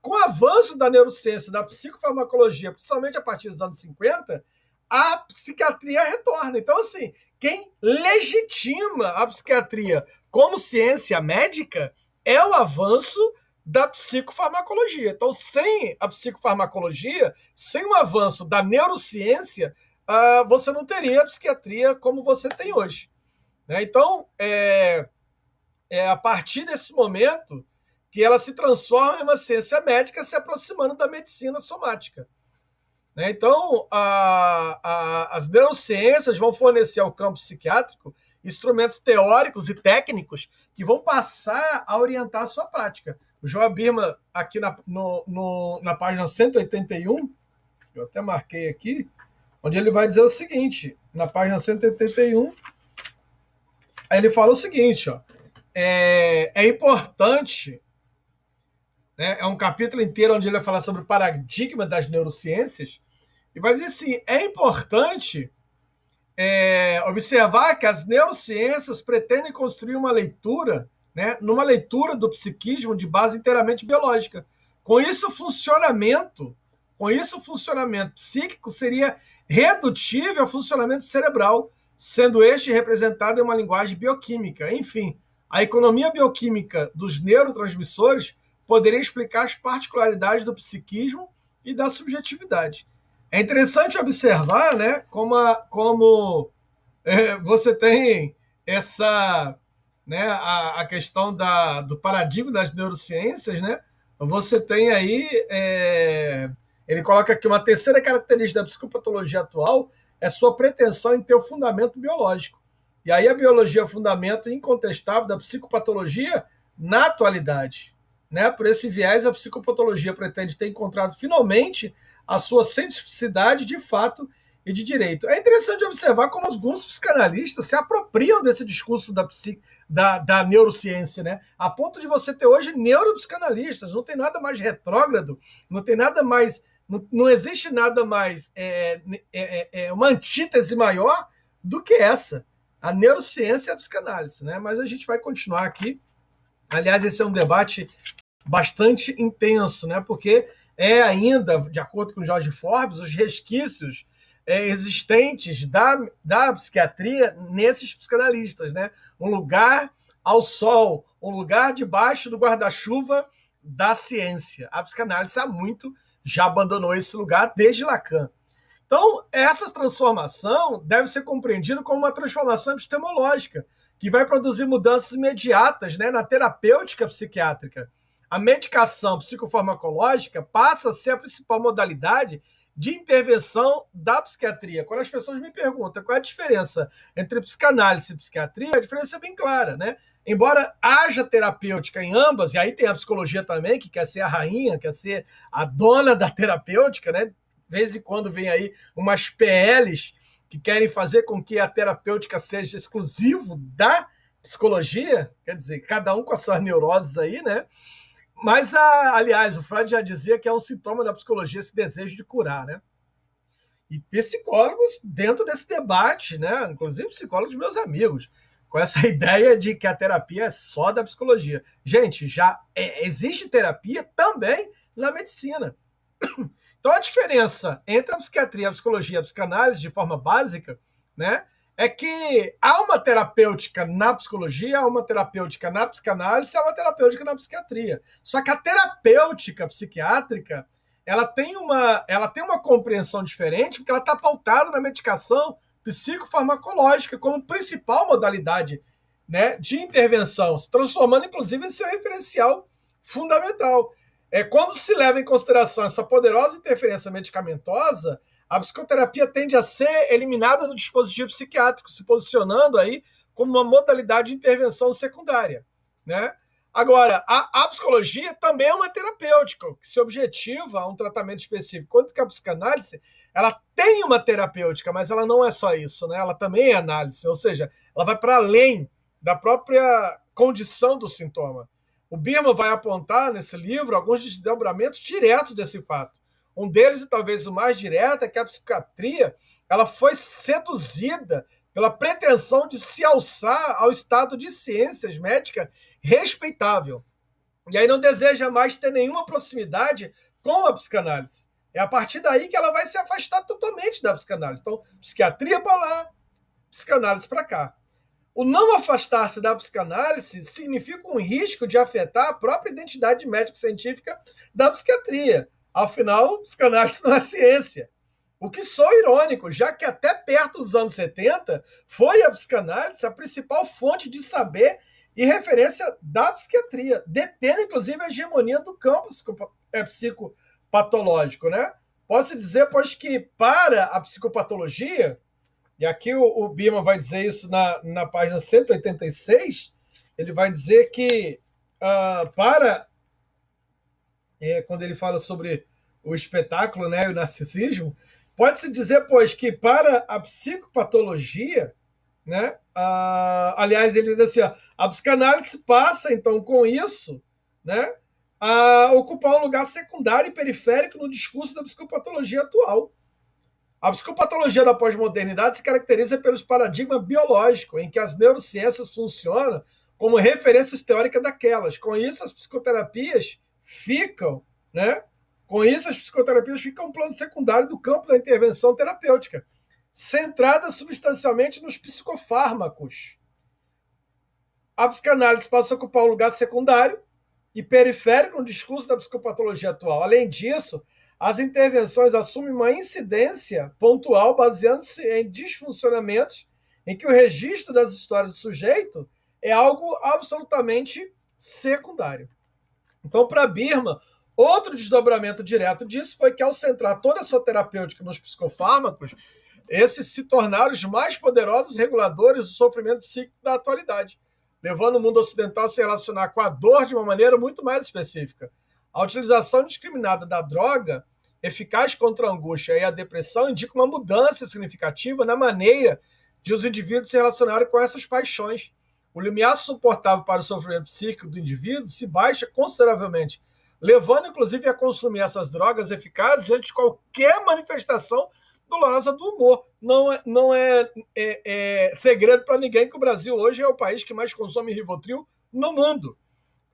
Com o avanço da neurociência, da psicofarmacologia, principalmente a partir dos anos 50, a psiquiatria retorna. Então, assim, quem legitima a psiquiatria como ciência médica é o avanço da psicofarmacologia. Então, sem a psicofarmacologia, sem o avanço da neurociência, você não teria a psiquiatria como você tem hoje, né? Então, é a partir desse momento que ela se transforma em uma ciência médica se aproximando da medicina somática, né? Então, as neurociências vão fornecer ao campo psiquiátrico instrumentos teóricos e técnicos que vão passar a orientar a sua prática. O Joel Biermann, aqui na página 181, eu até marquei aqui, onde ele vai dizer o seguinte, na página 181, aí ele fala o seguinte, ó, é importante, né, é um capítulo inteiro onde ele vai falar sobre o paradigma das neurociências, e vai dizer assim, é importante observar que as neurociências pretendem construir uma leitura, né, numa leitura do psiquismo de base inteiramente biológica. Com isso, o funcionamento psíquico seria redutível ao funcionamento cerebral, sendo este representado em uma linguagem bioquímica. Enfim, a economia bioquímica dos neurotransmissores poderia explicar as particularidades do psiquismo e da subjetividade. É interessante observar, né, como você tem essa, né, a questão do paradigma das neurociências, né? Você tem aí Ele coloca aqui uma terceira característica da psicopatologia atual é sua pretensão em ter o fundamento biológico. E aí a biologia é o fundamento incontestável da psicopatologia na atualidade. Né? Por esse viés, a psicopatologia pretende ter encontrado finalmente a sua cientificidade de fato e de direito. É interessante observar como alguns psicanalistas se apropriam desse discurso da neurociência, né? A ponto de você ter hoje neuropsicanalistas. Não tem nada mais retrógrado, não tem nada mais. Não existe nada mais. Uma antítese maior do que essa. A neurociência e a psicanálise, né? Mas a gente vai continuar aqui. Aliás, esse é um debate bastante intenso, né? Porque é ainda, de acordo com Jorge Forbes, os resquícios existentes da psiquiatria nesses psicanalistas, né? Um lugar ao sol, um lugar debaixo do guarda-chuva da ciência. A psicanálise há muito já abandonou esse lugar desde Lacan. Então, essa transformação deve ser compreendida como uma transformação epistemológica, que vai produzir mudanças imediatas, né, na terapêutica psiquiátrica. A medicação psicofarmacológica passa a ser a principal modalidade de intervenção da psiquiatria. Quando as pessoas me perguntam qual é a diferença entre psicanálise e psiquiatria, a diferença é bem clara, né? Embora haja terapêutica em ambas, e aí tem a psicologia também, que quer ser a rainha, quer ser a dona da terapêutica, né? De vez em quando vem aí umas PLs que querem fazer com que a terapêutica seja exclusivo da psicologia, quer dizer, cada um com as suas neuroses aí, né? Mas, aliás, o Freud já dizia que é um sintoma da psicologia esse desejo de curar, né? E psicólogos dentro desse debate, né? Inclusive psicólogos meus amigos, com essa ideia de que a terapia é só da psicologia. Gente, já existe terapia também na medicina. Então, a diferença entre a psiquiatria, a psicologia e a psicanálise, de forma básica, né, é que há uma terapêutica na psicologia, há uma terapêutica na psicanálise, há uma terapêutica na psiquiatria. Só que a terapêutica psiquiátrica, ela tem uma compreensão diferente, porque ela está pautada na medicação psicofarmacológica como principal modalidade, né, de intervenção, se transformando, inclusive, em seu referencial fundamental. Quando se leva em consideração essa poderosa interferência medicamentosa, a psicoterapia tende a ser eliminada do dispositivo psiquiátrico, se posicionando aí como uma modalidade de intervenção secundária, né? Agora, a psicologia também é uma terapêutica, que se objetiva a um tratamento específico, enquanto que a psicanálise, ela tem uma terapêutica, mas ela não é só isso, né? Ela também é análise, ou seja, ela vai para além da própria condição do sintoma. O Birman vai apontar nesse livro alguns desdobramentos diretos desse fato. Um deles, e talvez o mais direto, é que a psiquiatria ela foi seduzida pela pretensão de se alçar ao estado de ciências médicas respeitável. E aí não deseja mais ter nenhuma proximidade com a psicanálise. É a partir daí que ela vai se afastar totalmente da psicanálise. Então, psiquiatria para lá, psicanálise para cá. O não afastar-se da psicanálise significa um risco de afetar a própria identidade médico-científica da psiquiatria. Afinal, psicanálise não é ciência. O que sou irônico, já que até perto dos anos 70 foi a psicanálise a principal fonte de saber e referência da psiquiatria, detendo inclusive a hegemonia do campo psicopatológico, né? Posso dizer, pois, que para a psicopatologia, e aqui o Birman vai dizer isso na página 186, ele vai dizer que quando ele fala sobre o espetáculo, né, e o narcisismo, pode-se dizer, pois, que para a psicopatologia, né, aliás, ele diz assim, a psicanálise passa, então, com isso, né, a ocupar um lugar secundário e periférico no discurso da psicopatologia atual. A psicopatologia da pós-modernidade se caracteriza pelos paradigmas biológicos, em que as neurociências funcionam como referências teóricas daquelas. Com isso, as psicoterapias ficam, né? Com isso, as psicoterapias ficam um plano secundário do campo da intervenção terapêutica, centrada substancialmente nos psicofármacos. A psicanálise passa a ocupar um lugar secundário e periférico no discurso da psicopatologia atual. Além disso, as intervenções assumem uma incidência pontual baseando-se em disfuncionamentos em que o registro das histórias do sujeito é algo absolutamente secundário. Então, para Birman, Outro desdobramento direto disso foi que, ao centrar toda a sua terapêutica nos psicofármacos, esses se tornaram os mais poderosos reguladores do sofrimento psíquico da atualidade, levando o mundo ocidental a se relacionar com a dor de uma maneira muito mais específica. A utilização indiscriminada da droga, eficaz contra a angústia e a depressão, indica uma mudança significativa na maneira de os indivíduos se relacionarem com essas paixões. O limiar suportável para o sofrimento psíquico do indivíduo se baixa consideravelmente, levando inclusive a consumir essas drogas eficazes diante de qualquer manifestação dolorosa do humor. Não é segredo para ninguém que o Brasil hoje é o país que mais consome Rivotril no mundo.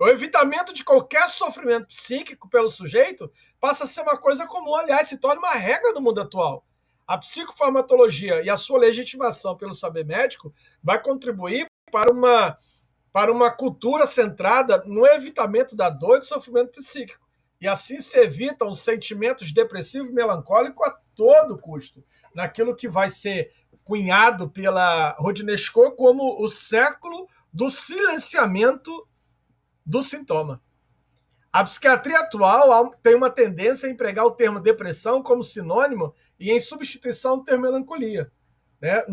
O evitamento de qualquer sofrimento psíquico pelo sujeito passa a ser uma coisa comum, aliás, se torna uma regra no mundo atual. A psicofarmatologia e a sua legitimação pelo saber médico vai contribuir para uma cultura centrada no evitamento da dor e do sofrimento psíquico. E assim se evitam os sentimentos depressivos e melancólicos a todo custo, naquilo que vai ser cunhado pela Rodinesco como o século do silenciamento do sintoma. A psiquiatria atual tem uma tendência a empregar o termo depressão como sinônimo e em substituição ao termo melancolia. Né?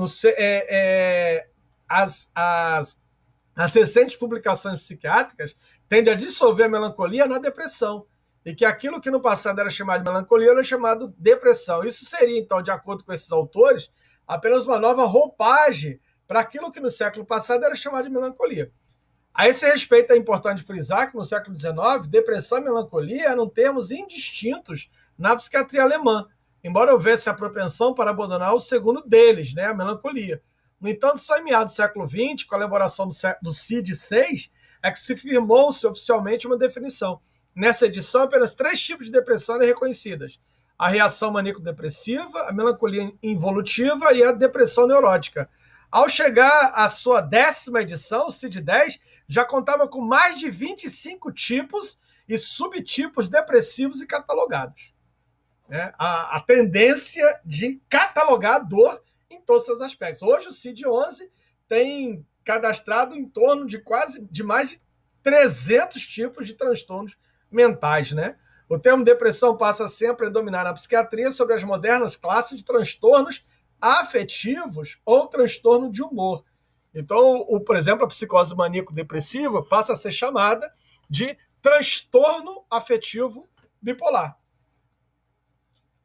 As recentes publicações psiquiátricas tendem a dissolver a melancolia na depressão, e que aquilo que no passado era chamado de melancolia era chamado depressão. Isso seria, então, de acordo com esses autores, apenas uma nova roupagem para aquilo que no século passado era chamado de melancolia. A esse respeito, é importante frisar que no século XIX, depressão e melancolia eram termos indistintos na psiquiatria alemã, embora houvesse a propensão para abandonar o segundo deles, né, a melancolia. No entanto, só em meados do século XX, com a elaboração do CID-6, é que se firmou-se oficialmente uma definição. Nessa edição, apenas 3 tipos de depressão eram reconhecidas: a reação maníaco-depressiva, a melancolia involutiva e a depressão neurótica. Ao chegar à sua 10ª edição, o CID-10 já contava com mais de 25 tipos e subtipos depressivos e catalogados. A tendência de catalogar a dor em todos os seus aspectos. Hoje o CID-11 tem cadastrado em torno de mais de 300 tipos de transtornos mentais. Né? O termo depressão passa sempre a dominar na psiquiatria sobre as modernas classes de transtornos afetivos ou transtorno de humor. Então, por exemplo, a psicose maníaco-depressiva passa a ser chamada de transtorno afetivo bipolar.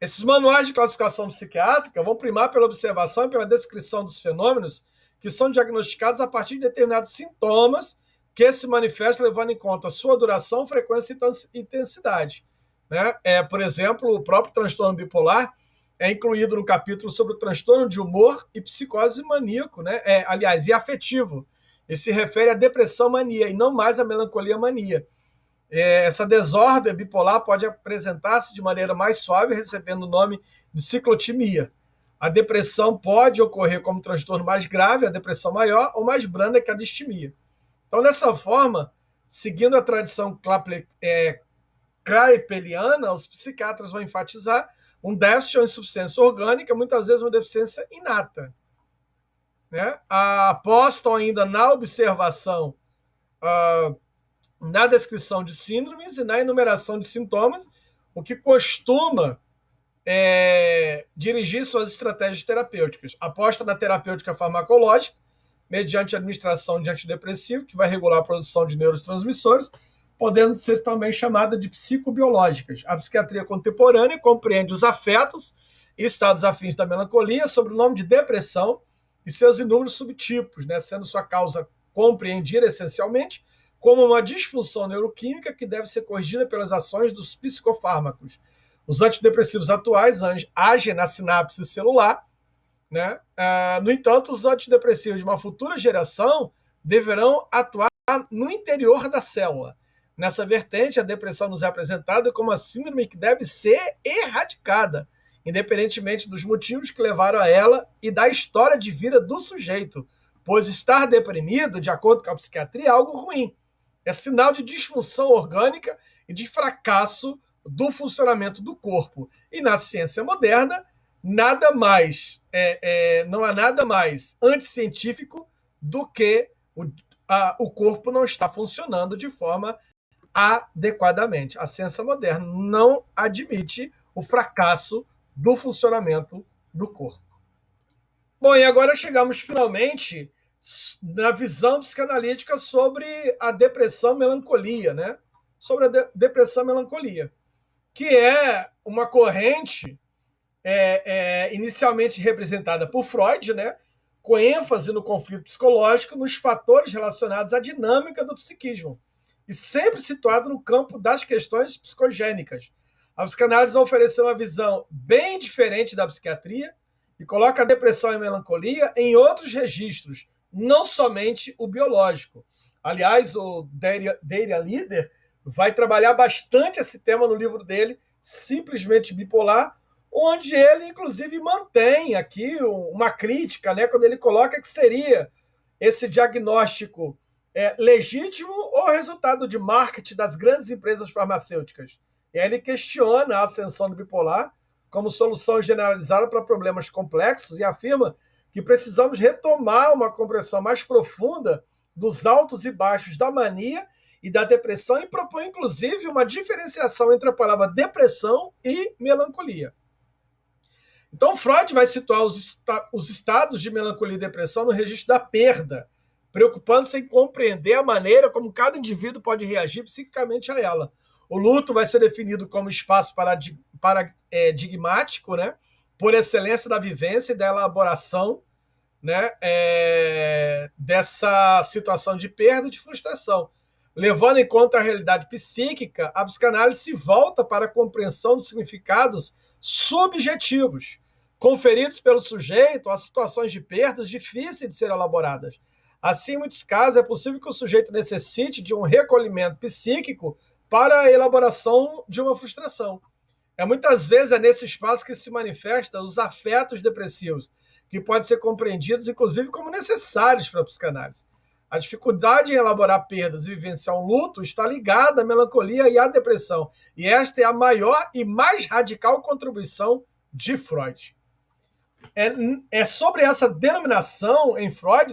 Esses manuais de classificação psiquiátrica vão primar pela observação e pela descrição dos fenômenos que são diagnosticados a partir de determinados sintomas que se manifestam levando em conta sua duração, frequência e intensidade. Né? Por exemplo, o próprio transtorno bipolar é incluído no capítulo sobre o transtorno de humor e psicose maníaco, né? E afetivo. E se refere à depressão mania e não mais à melancolia mania. Essa desordem bipolar pode apresentar-se de maneira mais suave, recebendo o nome de ciclotimia. A depressão pode ocorrer como transtorno mais grave, a depressão maior, ou mais branda, que a distimia. Então, dessa forma, seguindo a tradição kraepeliana, os psiquiatras vão enfatizar um déficit ou insuficiência orgânica, muitas vezes uma deficiência inata. Né? Apostam ainda na observação, na descrição de síndromes e na enumeração de sintomas, o que costuma dirigir suas estratégias terapêuticas. Aposta na terapêutica farmacológica, mediante a administração de antidepressivo, que vai regular a produção de neurotransmissores, podendo ser também chamada de psicobiológicas. A psiquiatria contemporânea compreende os afetos e estados afins da melancolia sob o nome de depressão e seus inúmeros subtipos, né, sendo sua causa compreendida essencialmente como uma disfunção neuroquímica que deve ser corrigida pelas ações dos psicofármacos. Os antidepressivos atuais agem na sinapse celular, né? No entanto, os antidepressivos de uma futura geração deverão atuar no interior da célula. Nessa vertente, a depressão nos é apresentada como uma síndrome que deve ser erradicada, independentemente dos motivos que levaram a ela e da história de vida do sujeito, pois estar deprimido, de acordo com a psiquiatria, é algo ruim. É sinal de disfunção orgânica e de fracasso do funcionamento do corpo. E na ciência moderna, não há nada mais anticientífico do que o corpo não está funcionando de forma adequadamente. A ciência moderna não admite o fracasso do funcionamento do corpo. Bom, e agora chegamos finalmente na visão psicanalítica sobre a depressão e melancolia, né? Sobre a depressão e melancolia, que é uma corrente inicialmente representada por Freud, né? Com ênfase no conflito psicológico, nos fatores relacionados à dinâmica do psiquismo, e sempre situado no campo das questões psicogênicas. A psicanálise vai oferecer uma visão bem diferente da psiquiatria e coloca a depressão e a melancolia em outros registros, não somente o biológico. Aliás, o Darian Lieder vai trabalhar bastante esse tema no livro dele, Simplesmente Bipolar, onde ele, inclusive, mantém aqui uma crítica, né, quando ele coloca que seria esse diagnóstico legítimo ou resultado de marketing das grandes empresas farmacêuticas. E aí ele questiona a ascensão do bipolar como solução generalizada para problemas complexos e afirma que precisamos retomar uma compreensão mais profunda dos altos e baixos da mania e da depressão e propõe, inclusive, uma diferenciação entre a palavra depressão e melancolia. Então, Freud vai situar os estados de melancolia e depressão no registro da perda, preocupando-se em compreender a maneira como cada indivíduo pode reagir psiquicamente a ela. O luto vai ser definido como espaço paradigmático, né, por excelência da vivência e da elaboração, né, dessa situação de perda e de frustração. Levando em conta a realidade psíquica, a psicanálise se volta para a compreensão dos significados subjetivos, conferidos pelo sujeito a situações de perdas difíceis de ser elaboradas. Assim, em muitos casos, é possível que o sujeito necessite de um recolhimento psíquico para a elaboração de uma frustração. Muitas vezes é nesse espaço que se manifestam os afetos depressivos, que podem ser compreendidos, inclusive, como necessários para a psicanálise. A dificuldade em elaborar perdas e vivenciar um luto está ligada à melancolia e à depressão, e esta é a maior e mais radical contribuição de Freud. É sobre essa denominação em Freud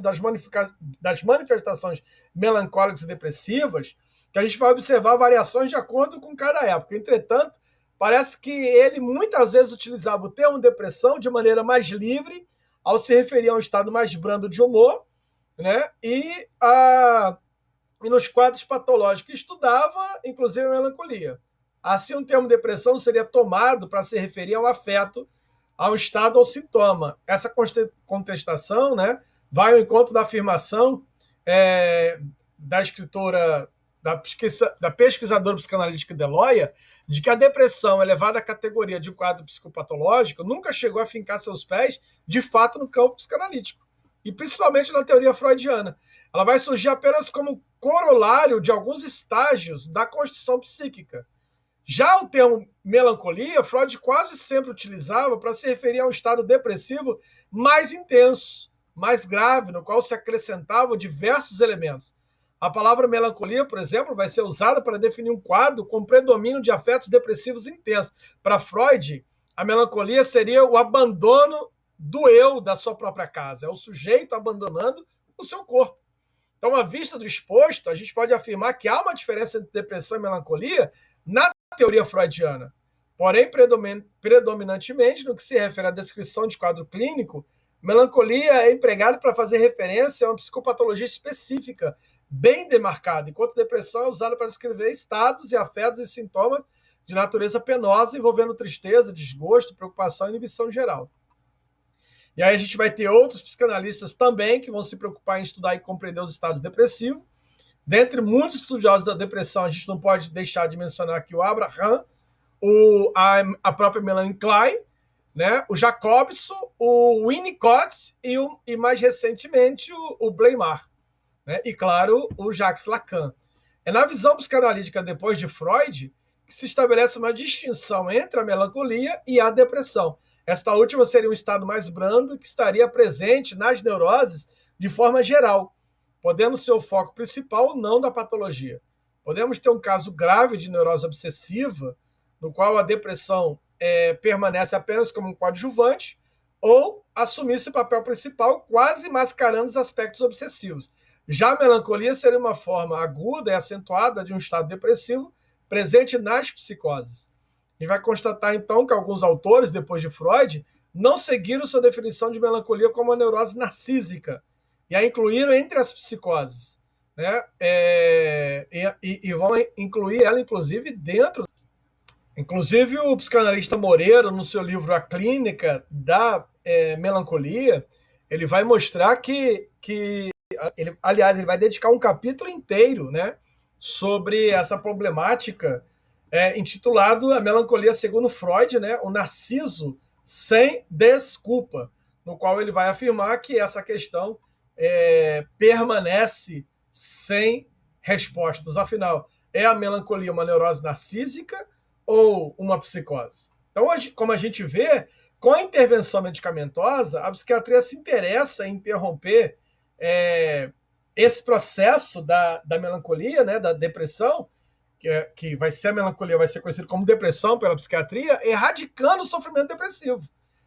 das manifestações melancólicas e depressivas que a gente vai observar variações de acordo com cada época. Entretanto, parece que ele muitas vezes utilizava o termo depressão de maneira mais livre, ao se referir a um estado mais brando de humor, né? E nos quadros patológicos estudava, inclusive, a melancolia. Assim, o termo depressão seria tomado para se referir ao afeto, ao estado ou sintoma. Essa contestação, né, vai ao encontro da afirmação da escritora, da pesquisadora psicanalítica Deloya, de que a depressão, elevada à categoria de um quadro psicopatológico, nunca chegou a fincar seus pés, de fato, no campo psicanalítico, e principalmente na teoria freudiana. Ela vai surgir apenas como corolário de alguns estágios da constituição psíquica. Já o termo melancolia, Freud quase sempre utilizava para se referir a um estado depressivo mais intenso, mais grave, no qual se acrescentavam diversos elementos. A palavra melancolia, por exemplo, vai ser usada para definir um quadro com predomínio de afetos depressivos intensos. Para Freud, a melancolia seria o abandono do eu da sua própria casa, é o sujeito abandonando o seu corpo. Então, à vista do exposto, a gente pode afirmar que há uma diferença entre depressão e melancolia na teoria freudiana. Porém, predominantemente, no que se refere à descrição de quadro clínico, melancolia é empregada para fazer referência a uma psicopatologia específica, bem demarcada, enquanto depressão é usada para descrever estados e afetos e sintomas de natureza penosa envolvendo tristeza, desgosto, preocupação e inibição geral. E aí a gente vai ter outros psicanalistas também que vão se preocupar em estudar e compreender os estados depressivos. Dentre muitos estudiosos da depressão, a gente não pode deixar de mencionar aqui o Abraham, a própria Melanie Klein, né, o Jacobson, o Winnicott e mais recentemente, o Bleimar, né, e, claro, o Jacques Lacan. É na visão psicanalítica depois de Freud que se estabelece uma distinção entre a melancolia e a depressão. Esta última seria um estado mais brando que estaria presente nas neuroses de forma geral, podendo ser o foco principal ou não da patologia. Podemos ter um caso grave de neurose obsessiva, no qual a depressão permanece apenas como um coadjuvante, ou assumir esse papel principal, quase mascarando os aspectos obsessivos. Já a melancolia seria uma forma aguda e acentuada de um estado depressivo presente nas psicoses. A gente vai constatar, então, que alguns autores, depois de Freud, não seguiram sua definição de melancolia como uma neurose narcísica e a incluíram entre as psicoses. Né? E vão incluir ela, inclusive, dentro. Inclusive, o psicanalista Moreira, no seu livro A Clínica da Melancolia, ele vai mostrar que aliás, ele vai dedicar um capítulo inteiro, né, sobre essa problemática, intitulado A Melancolia segundo Freud, né, o narciso sem desculpa, no qual ele vai afirmar que essa questão permanece sem respostas. Afinal, é a melancolia uma neurose narcísica ou uma psicose? Então, como a gente vê, com a intervenção medicamentosa, a psiquiatria se interessa em interromper esse processo da melancolia, né, da depressão, que vai ser a melancolia, vai ser conhecido como depressão pela psiquiatria, erradicando o sofrimento depressivo,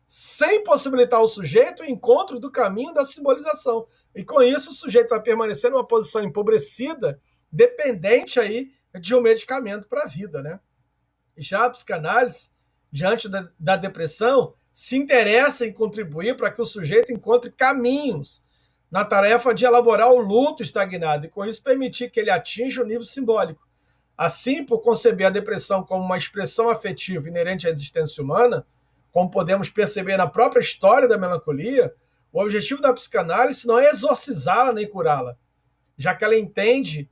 sem possibilitar ao sujeito o encontro do caminho da simbolização. E com isso, o sujeito vai permanecer numa posição empobrecida, dependente aí de um medicamento para a vida, né? Já a psicanálise, diante da depressão, se interessa em contribuir para que o sujeito encontre caminhos na tarefa de elaborar o luto estagnado e, com isso, permitir que ele atinja o nível simbólico. Assim, por conceber a depressão como uma expressão afetiva inerente à existência humana, como podemos perceber na própria história da melancolia, o objetivo da psicanálise não é exorcizá-la nem curá-la, já que ela entende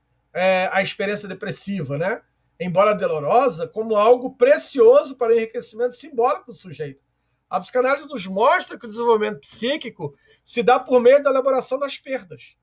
a experiência depressiva, né, embora dolorosa, como algo precioso para o enriquecimento simbólico do sujeito. A psicanálise nos mostra que o desenvolvimento psíquico se dá por meio da elaboração das perdas.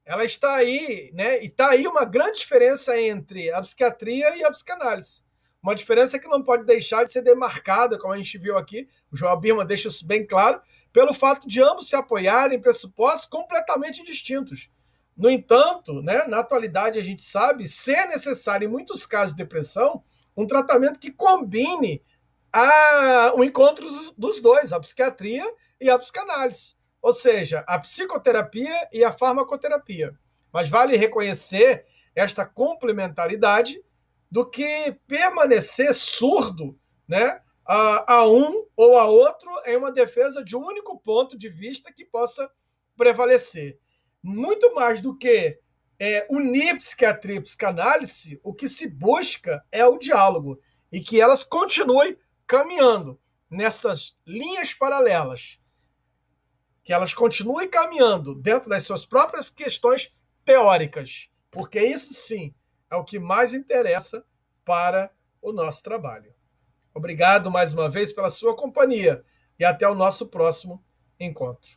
Ela está aí, né? E está aí uma grande diferença entre a psiquiatria e a psicanálise. Uma diferença que não pode deixar de ser demarcada, como a gente viu aqui, o Joel Birman deixa isso bem claro, pelo fato de ambos se apoiarem em pressupostos completamente distintos. No entanto, né, na atualidade a gente sabe ser necessário, em muitos casos de depressão, um tratamento que combine o encontro dos dois, a psiquiatria e a psicanálise. Ou seja, a psicoterapia e a farmacoterapia. Mas vale reconhecer esta complementaridade do que permanecer surdo, né, a um ou a outro em uma defesa de um único ponto de vista que possa prevalecer. Muito mais do que unir psiquiatria e psicanálise, o que se busca é o diálogo e que elas continuem caminhando nessas linhas paralelas, que elas continuem caminhando dentro das suas próprias questões teóricas, porque isso sim é o que mais interessa para o nosso trabalho. Obrigado mais uma vez pela sua companhia e até o nosso próximo encontro.